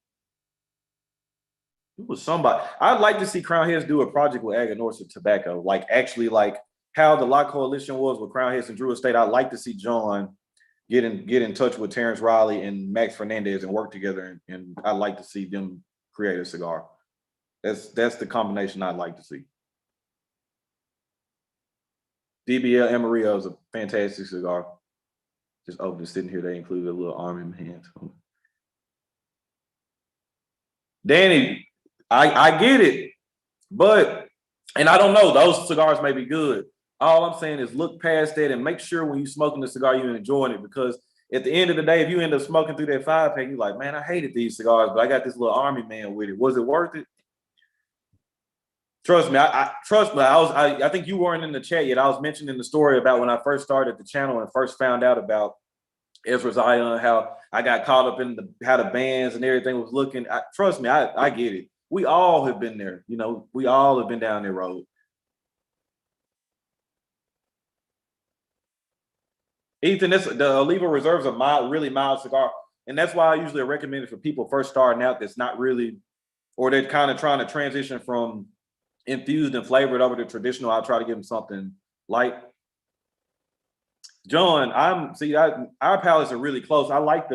Speaker 2: It was somebody. I'd like to see Crown Heads do a project with Aganorsa Tobacco, like actually like how the Lock Coalition was with Crown Heads and Drew Estate. I'd like to see John get in touch with Terrence Riley and Max Fernandez and work together, and I'd like to see them create a cigar. That's the combination I'd like to see. DBL Amarillo is a fantastic cigar. Just open sitting here, they included a little arm in my hand. Danny, I get it, but and I don't know, those cigars may be good. All I'm saying is look past that and make sure when you're smoking the cigar, you're enjoying it, because at the end of the day, if you end up smoking through that 5-pack, you're like, man, I hated these cigars, but I got this little army man with it. Was it worth it? Trust me, I think you weren't in the chat yet. I was mentioning the story about when I first started the channel and first found out about Ezra Zion, how I got caught up in how the bands and everything was looking. Trust me, I get it. We all have been there. We all have been down that road. Ethan, the Oliva Reserve's a really mild cigar. And that's why I usually recommend it for people first starting out that's not really, or they're kind of trying to transition from infused and flavored over to traditional. I'll try to give them something light. John, our palates are really close. I like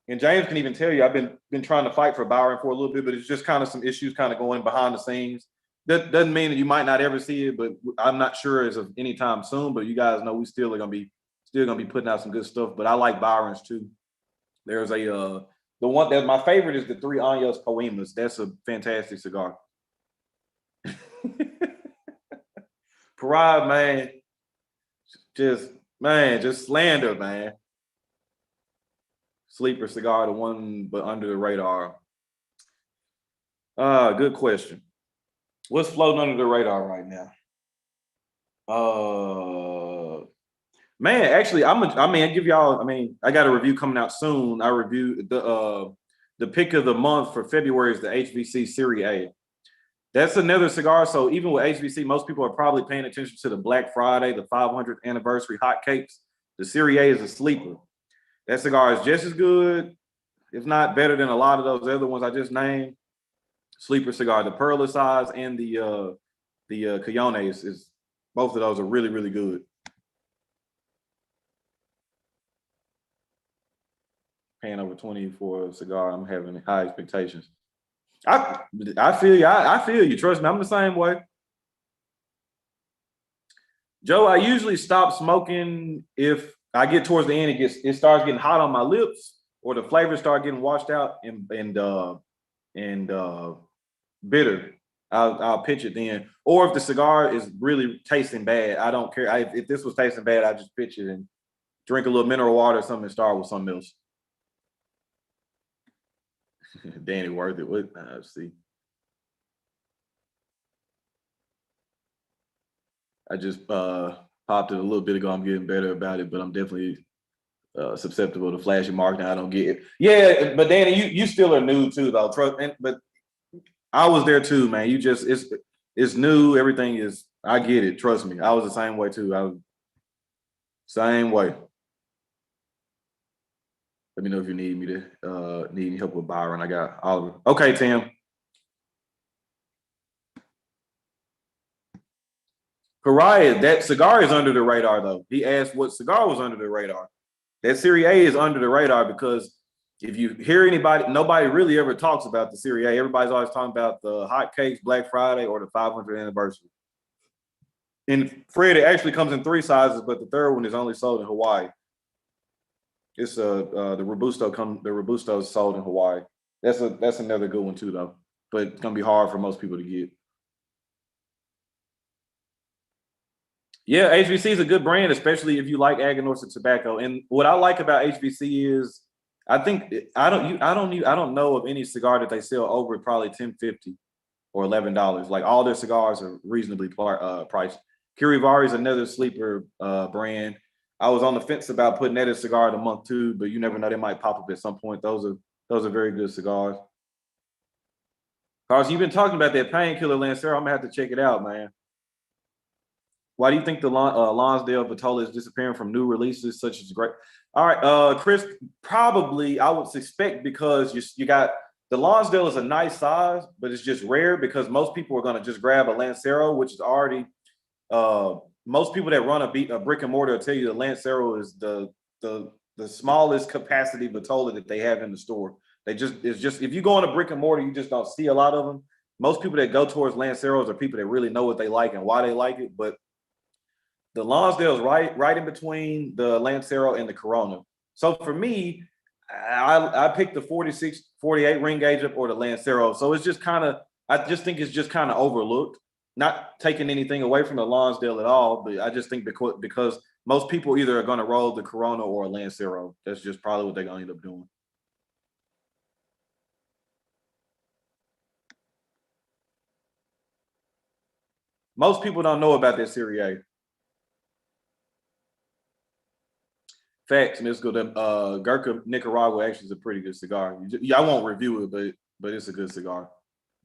Speaker 2: and James can even tell you, I've been trying to fight for Byron for a little bit, but it's just kind of some issues kind of going behind the scenes. That doesn't mean that you might not ever see it, but I'm not sure as of any time soon. But you guys know we still gonna be putting out some good stuff. But I like Byron's too. There's a The one that my favorite is the 3 Años Poemas. That's a fantastic cigar. Parade, man. Just slander, man. Sleeper cigar, the one but under the radar. Good question. What's floating under the radar right now? Man, actually, I give y'all. I got a review coming out soon. I reviewed the pick of the month for February is the HVC Serie A. That's another cigar. So even with HVC, most people are probably paying attention to the Black Friday, the 500th anniversary hotcakes. The Serie A is a sleeper. That cigar is just as good, if not better than a lot of those other ones I just named. Sleeper cigar, the Perla size and the Cayone is both of those are really, really good. Paying over 20 for a cigar, I'm having high expectations. I feel you. I feel you. Trust me, I'm the same way. Joe, I usually stop smoking if I get towards the end. It starts getting hot on my lips, or the flavors start getting washed out and bitter. I'll pitch it then. Or if the cigar is really tasting bad, I don't care. If this was tasting bad, I just pitch it and drink a little mineral water or something and start with something else. Danny worth it. What? Let's see. I just popped it a little bit ago. I'm getting better about it, but I'm definitely susceptible to flashy marketing. I don't get it. Yeah, but Danny, you still are new too, though. But I was there too, man. It's new. Everything is. I get it. Trust me. I was the same way too. I was same way. Let me know if you need me to need any help with Byron. I got Oliver. Okay, Tim. Pariah, that cigar is under the radar though. He asked what cigar was under the radar. That Serie A is under the radar because if you hear anybody, nobody really ever talks about the Serie A. Everybody's always talking about the hot cakes, Black Friday, or the 500th anniversary. And Fred, it actually comes in 3 sizes, but the third one is only sold in Hawaii. It's the Robusto the Robusto is sold in Hawaii. That's another good one too, though. But it's gonna be hard for most people to get. Yeah, HVC is a good brand, especially if you like Aganorsa tobacco. And what I like about HVC is, I don't know of any cigar that they sell over probably $10.50 or $11. Like all their cigars are reasonably priced. Kirivari is another sleeper brand. I was on the fence about putting that as cigar of the month too, but you never know, they might pop up at some point. Those are very good cigars. Carlos, you've been talking about that painkiller Lancero. I'm gonna have to check it out, man. Why do you think the Lonsdale Vitola is disappearing from new releases such as Great? All right, Chris, probably I would suspect because you got the Lonsdale is a nice size, but it's just rare because most people are going to just grab a Lancero, which is already most people that run a brick and mortar will tell you the Lancero is the smallest capacity Vitola that they have in the store. It's just if you go in a brick and mortar, you just don't see a lot of them. Most people that go towards Lanceros are people that really know what they like and why they like it, but the Lonsdale is right in between the Lancero and the Corona. So for me, I picked the 46, 48 ring gauge up or the Lancero. So it's just kind of, I just think it's just kind of overlooked. Not taking anything away from the Lonsdale at all, but I just think because most people either are going to roll the Corona or a Lancero. That's just probably what they're going to end up doing. Most people don't know about that Serie A. Facts, Miss Good. Gurkha Nicaragua actually is a pretty good cigar. I won't review it, but it's a good cigar.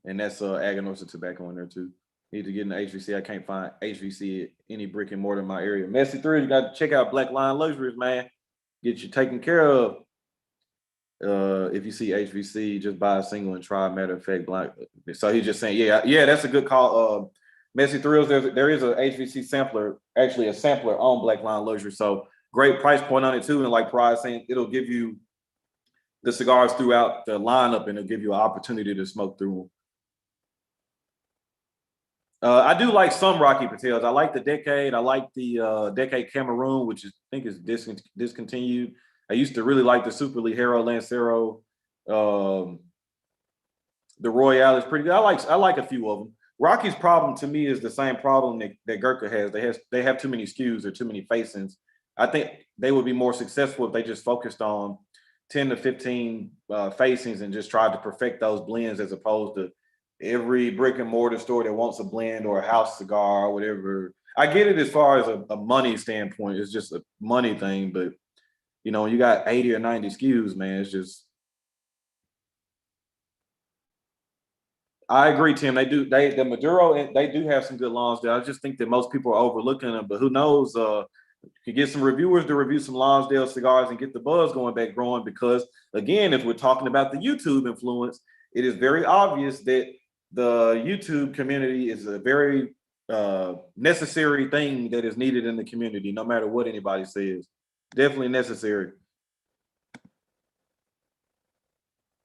Speaker 2: And that's Aganorsa tobacco in there too. Need to get in the HVC. I can't find HVC at any brick and mortar in my area. Messy 3, you got to check out Black Line Luxuries, man. Get you taken care of. If you see HVC, just buy a single and try. Matter of fact, Black. So he's just saying, yeah, that's a good call. Messy Thrills, there is a HVC sampler, actually a sampler on Black Line Luxury. So great price point on it too. And like Pride saying, it'll give you the cigars throughout the lineup and it'll give you an opportunity to smoke through them. I do like some Rocky Patels. I like the Decade. I like the Decade Cameroon, which I think is discontinued. I used to really like the Super Ligero Lancero. The Royale is pretty good. I like a few of them. Rocky's problem to me is the same problem that Gurkha has. They have too many SKUs or too many facings. I think they would be more successful if they just focused on 10 to 15 facings and just tried to perfect those blends, as opposed to every brick and mortar store that wants a blend or a house cigar or whatever. I get it as far as a money standpoint. It's just a money thing, but you know, when you got 80 or 90 SKUs, man, it's just. I agree, Tim. The Maduro, they do have some good lawns there. I just think that most people are overlooking them, but who knows? Could get some reviewers to review some Lonsdale cigars and get the buzz going back growing, because again, if we're talking about the YouTube influence, it is very obvious that the YouTube community is a very necessary thing that is needed in the community, no matter what anybody says. Definitely necessary.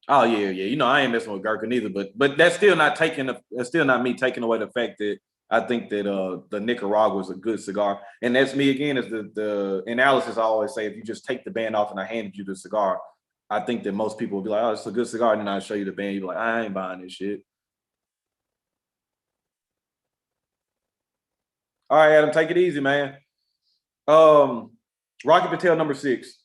Speaker 2: Oh yeah, yeah. You know, I ain't messing with Gurkha neither, but that's still not me taking away the fact that I think that the Nicaragua is a good cigar. And that's me again, is the analysis I always say, if you just take the band off and I handed you the cigar, I think that most people will be like, oh, it's a good cigar, and then I show you the band, you're like, I ain't buying this shit. All right, Adam, take it easy, man. Rocky Patel number 6.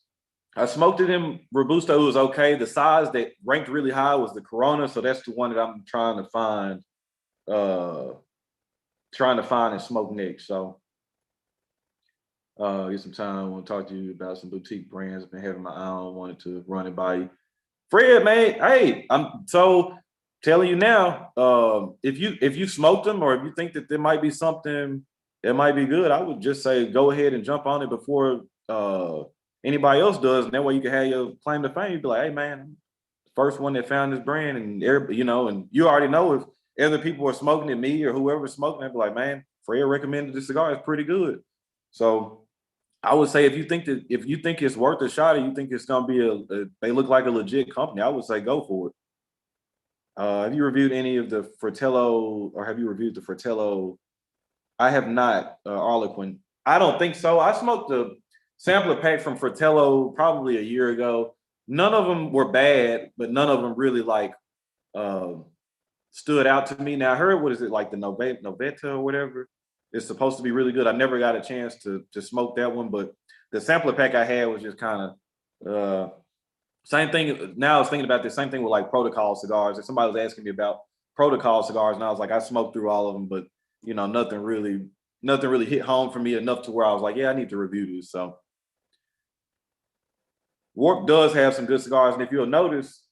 Speaker 2: I smoked it in Robusto. It was okay. The size that ranked really high was the Corona, so that's the one that I'm trying to find and smoke next. So get some time. I want to talk to you about some boutique brands. I've been having my eye on, wanted to run it by you. Fred, man, hey, I'm so telling you now, if you smoked them, or if you think that there might be something that might be good, I would just say go ahead and jump on it before anybody else does, and that way you can have your claim to fame. You'd be like, hey man, first one that found this brand, and everybody, you know, and you already know if other people are smoking it, me or whoever's smoking it, be like, man, Fred recommended this cigar, it's pretty good. So I would say if you think it's worth a shot, or you think it's gonna be they look like a legit company, I would say go for it. Have you reviewed any of the Fratello, or have you reviewed the Fratello? I have not, Arlequin. I don't think so. I smoked the sampler pack from Fratello probably a year ago. None of them were bad, but none of them really like stood out to me. Now I heard, what is it, like the Novetta or whatever? It's supposed to be really good. I never got a chance to smoke that one, but the sampler pack I had was just kind of same thing. Now I was thinking about the same thing with like protocol cigars. If somebody was asking me about protocol cigars, and I was like, I smoked through all of them, but you know, nothing really hit home for me enough to where I was like, yeah, I need to review this. So Warp does have some good cigars, and if you'll notice,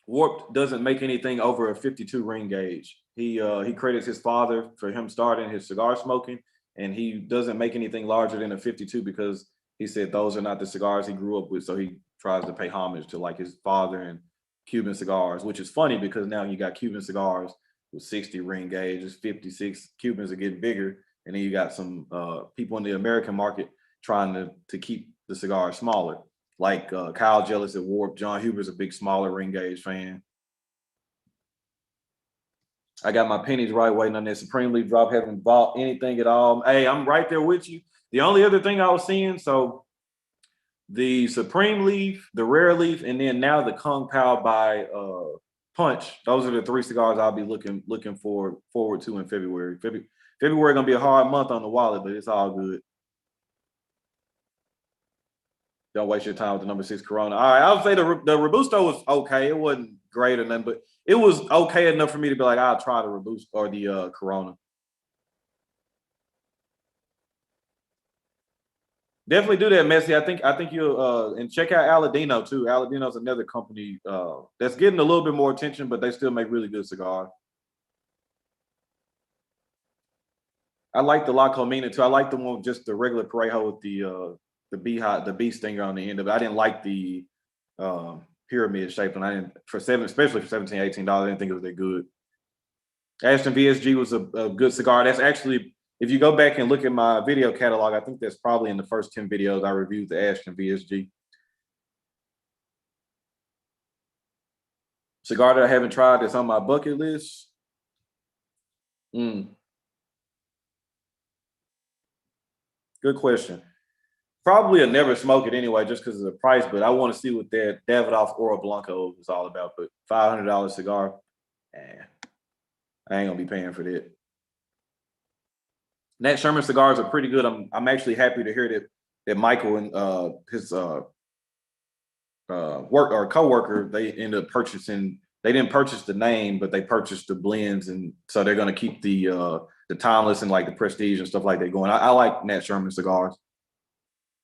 Speaker 2: Warp doesn't make anything over a 52 ring gauge. He credits his father for him starting his cigar smoking, and he doesn't make anything larger than a 52 because he said those are not the cigars he grew up with. So he tries to pay homage to like his father and Cuban cigars, which is funny because now you got Cuban cigars with 60 ring gauges, 56. Cubans are getting bigger, and then you got some people in the American market trying to keep the cigar smaller. Like Kyle Jealous at Warp. John Huber's a big smaller ring gauge fan. I got my pennies right waiting on that Supreme Leaf drop. Haven't bought anything at all. Hey, I'm right there with you. The only other thing I was seeing, so the Supreme Leaf, the Rare Leaf, and then now the Kung Pao by Punch. Those are the 3 cigars I'll be looking forward to in February. February gonna be a hard month on the wallet, but it's all good. Don't waste your time with the number 6 Corona. All right, I would say the Robusto was okay. It wasn't great or nothing, but it was okay enough for me to be like, I'll try the Robusto or the Corona. Definitely do that, Messi. I think you'll and check out Aladino too. Aladino's another company that's getting a little bit more attention, but they still make really good cigars. I like the La Comina too. I like the one with just the regular Parejo with the bee stinger on the end of it. I didn't like the pyramid shape, and I didn't especially for $17, $18. I didn't think it was that good. Ashton VSG was a good cigar. That's actually, if you go back and look at my video catalog, I think that's probably in the first 10 videos I reviewed the Ashton VSG. Cigar that I haven't tried that's on my bucket list. Good question. Probably a never smoke it anyway, just because of the price. But I want to see what that Davidoff Oro Blanco is all about. But $500 cigar, I ain't gonna be paying for that. Nat Sherman cigars are pretty good. I'm actually happy to hear that Michael and his work or coworker, they ended up purchasing. They didn't purchase the name, but they purchased the blends, and so they're gonna keep the timeless and like the prestige and stuff like that going. I like Nat Sherman cigars.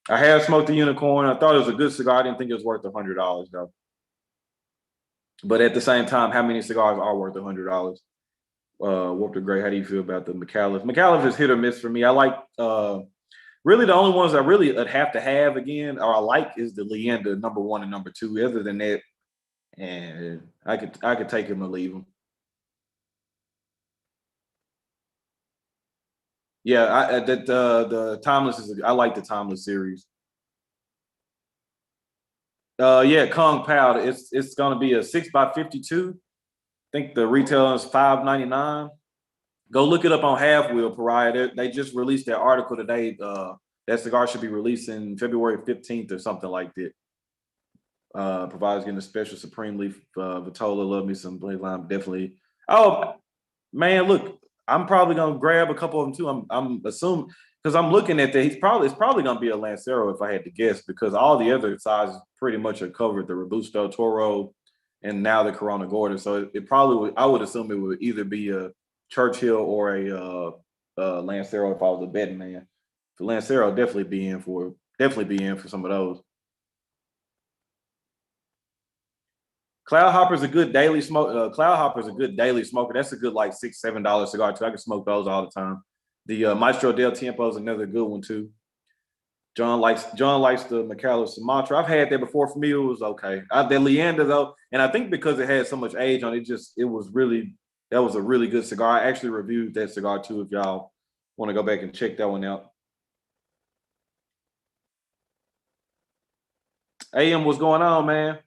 Speaker 2: I have smoked the unicorn. I thought it was a good cigar. I didn't think it was worth $100 though. But at the same time, how many cigars are worth $100? Warped Gray, how do you feel about the McAuliffe? McAuliffe is hit or miss for me. I like really the only ones I really have to have again, or I like, is the Leander #1 and #2. Other than that, and I could take him or leave him. Yeah, the Timeless I like the Timeless series. Yeah, Kong Pao. It's gonna be a 6x52. I think the retail is $5.99. Go look it up on Half Wheel, Pariah. They just released that article today. That cigar should be releasing February 15th or something like that. Provides getting a special Supreme Leaf Vitola. Love me some Blade Lime, definitely. Oh man, look, I'm probably gonna grab a couple of them too. I'm assuming, because I'm looking at that. It's probably gonna be a Lancero if I had to guess, because all the other sizes pretty much are covered. The Robusto, Toro, and now the Corona Gorda. So it probably would. I would assume it would either be a Churchill or a Lancero if I was a betting man. For Lancero, definitely be in for some of those. Cloud Hopper's a good daily smoke. Cloud Hopper's a good daily smoker. That's a good like $6-7 cigar too. I can smoke those all the time. The Maestro del Tiempo is another good one too. John likes the McAuliffe Sumatra. I've had that before. For me, it was okay. The Leander though, and I think because it had so much age on it, that was a really good cigar. I actually reviewed that cigar too. If y'all want to go back and check that one out. AM, what's going on, man?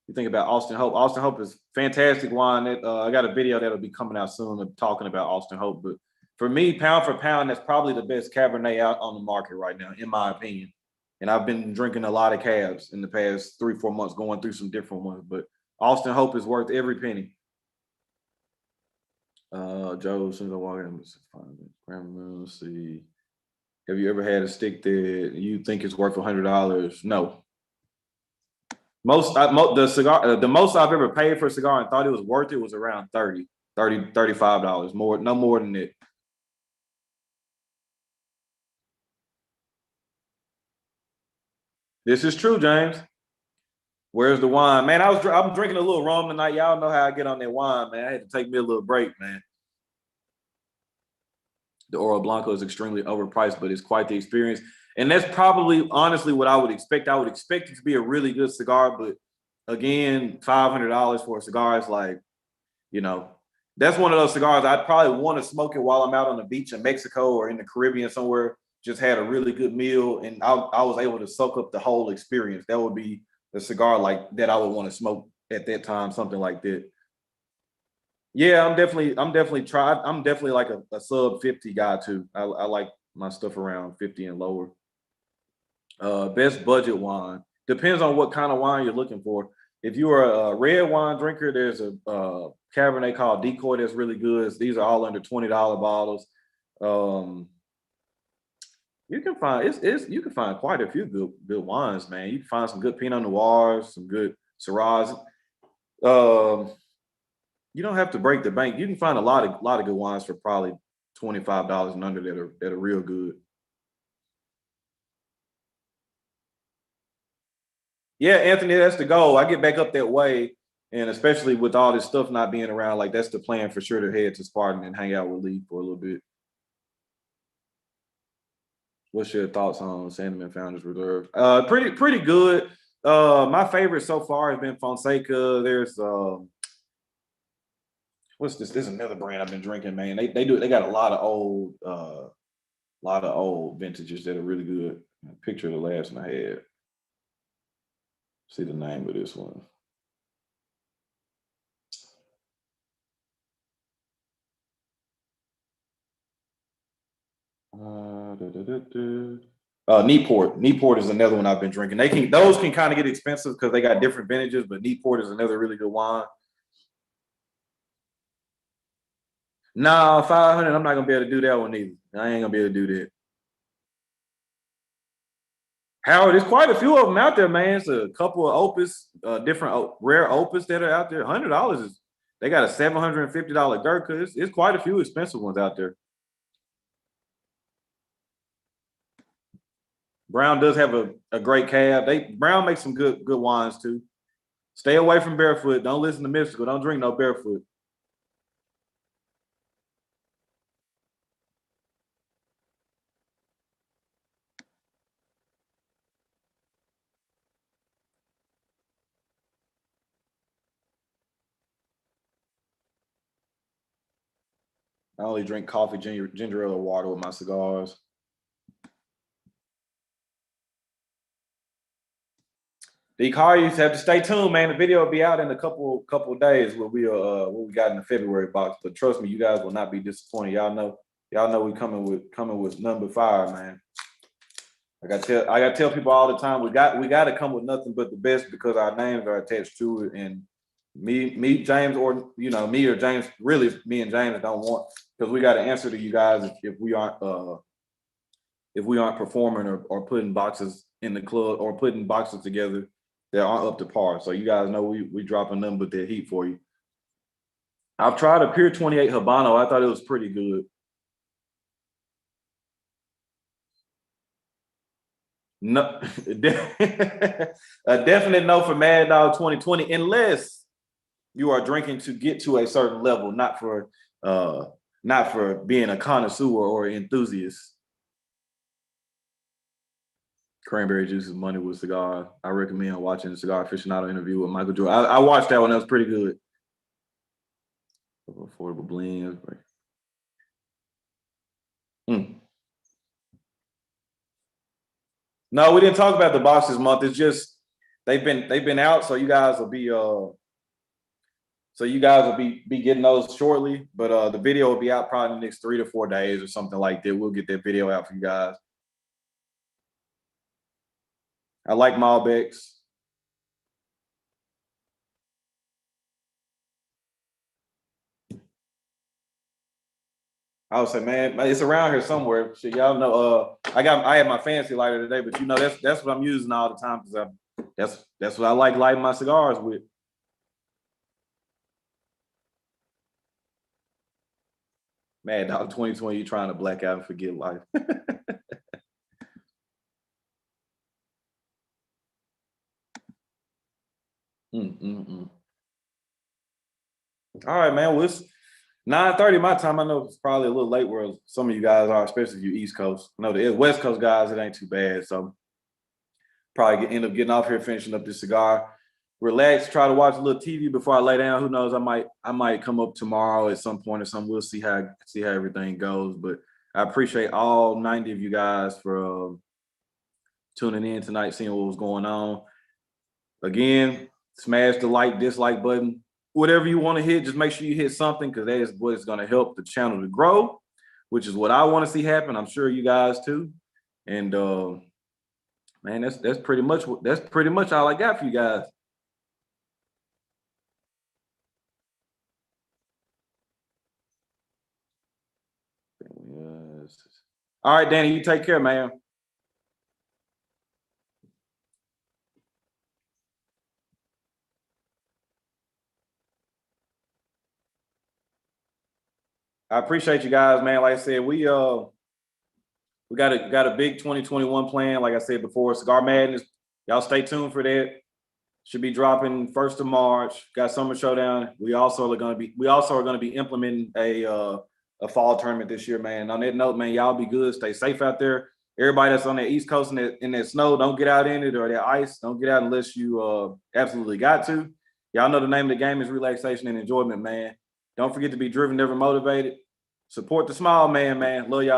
Speaker 2: You think about Austin Hope. Austin Hope is fantastic wine. I got a video that'll be coming out soon of talking about Austin Hope. But for me, pound for pound, that's probably the best Cabernet out on the market right now, in my opinion. And I've been drinking a lot of cabs in the past 3-4 months, going through some different ones. But Austin Hope is worth every penny. Joe, as soon as I walk in, let's see. Have you ever had a stick that you think is worth $100? No. The most I've ever paid for a cigar and thought it was worth it was around $35. No more than it. This is true, James. Where's the wine, man? I'm drinking a little rum tonight. Y'all know how I get on that wine, man. I had to take me a little break, man. The Oro Blanco is extremely overpriced, but it's quite the experience. And that's probably honestly what I would expect. I would expect it to be a really good cigar, but again, $500 for a cigar is like, that's one of those cigars I'd probably want to smoke it while I'm out on the beach in Mexico or in the Caribbean somewhere. Just had a really good meal, and I was able to soak up the whole experience. That would be a cigar like that I would want to smoke at that time, something like that. Yeah, I'm definitely like a sub 50 guy too. I like my stuff around 50 and lower. Best budget wine. Depends on what kind of wine you're looking for. If you are a red wine drinker, there's a Cabernet called Decoy that's really good. These are all under $20 bottles. You can find quite a few good wines, man. You can find some good Pinot Noirs, some good Syrahs. You don't have to break the bank. You can find a lot of good wines for probably $25 and under that are real good. Yeah, Anthony, that's the goal. I get back up that way, and especially with all this stuff not being around, like that's the plan for sure to head to Spartan and hang out with Lee for a little bit. What's your thoughts on Sandman Founders Reserve? Pretty good. My favorite so far has been Fonseca. There's what's this? There's another brand I've been drinking, man. They got a lot of old vintages that are really good. Picture of the last one I had. See the name of this one. Newport. Newport is another one I've been drinking. Those can kind of get expensive because they got different vintages, but Newport is another really good wine. Nah, 500. I'm not gonna be able to do that one either. I ain't gonna be able to do that. Howard, there's quite a few of them out there, man. It's a couple of opus, different rare opus that are out there. $100 is they got a $750 Gurkha. It's quite a few expensive ones out there. Brown does have a great cab. Brown makes some good wines too. Stay away from Barefoot. Don't listen to Mystical. Don't drink no Barefoot. I only drink coffee, ginger ale, or water with my cigars. The car, you have to stay tuned, man. The video will be out in a couple of days what we got in the February box. But trust me, you guys will not be disappointed. Y'all know we coming with number 5, man. I gotta tell people all the time we got to come with nothing but the best because our names are attached to it. And me, James, or me or James, really me and James don't want, because we got to answer to you guys if we aren't performing or putting boxes in the club or putting boxes together that aren't up to par. So you guys know we dropping nothing but that heat for you. I've tried a Pier 28 Habano. I thought it was pretty good. No, a definite no for Mad Dog 2020, unless you are drinking to get to a certain level, not for being a connoisseur or enthusiast. Cranberry Juice is money with cigar. I recommend watching the Cigar Aficionado interview with Michael Jordan. I watched that one. That was pretty good. Affordable blends. No, we didn't talk about the box this month. It's just they've been out, so you guys will be getting those shortly. But the video will be out probably in the next 3 to 4 days or something like that. We'll get that video out for you guys. I like Malbecs. I would say, man, it's around here somewhere. Shit, y'all know. I had my fancy lighter today, but that's what I'm using all the time because that's what I like lighting my cigars with. Mad Dog 2020, you trying to black out and forget life. All right, man. Well, it's 9:30 my time. I know it's probably a little late where some of you guys are, especially you East Coast. I know the West Coast guys, it ain't too bad. So probably end up getting off here, finishing up this cigar. Relax, try to watch a little TV before I lay down. Who knows? I might come up tomorrow at some point or something. We'll see how everything goes. But I appreciate all 90 of you guys for tuning in tonight, seeing what was going on. Again, smash the like, dislike button. Whatever you want to hit, just make sure you hit something because that is what is going to help the channel to grow, which is what I want to see happen. I'm sure you guys too. And man, that's pretty much all I got for you guys. All right, Danny, you take care, man. I appreciate you guys, man. Like I said, we got a big 2021 plan. Like I said before, Cigar Madness. Y'all stay tuned for that. Should be dropping 1st of March. Got Summer Showdown. We also are going to be implementing a fall tournament this year, man. On that note, man, y'all be good. Stay safe out there. Everybody that's on the East Coast in that snow, don't get out in it, or that ice. Don't get out unless you absolutely got to. Y'all know the name of the game is relaxation and enjoyment, man. Don't forget to be driven, never motivated. Support the small man, man. Love y'all.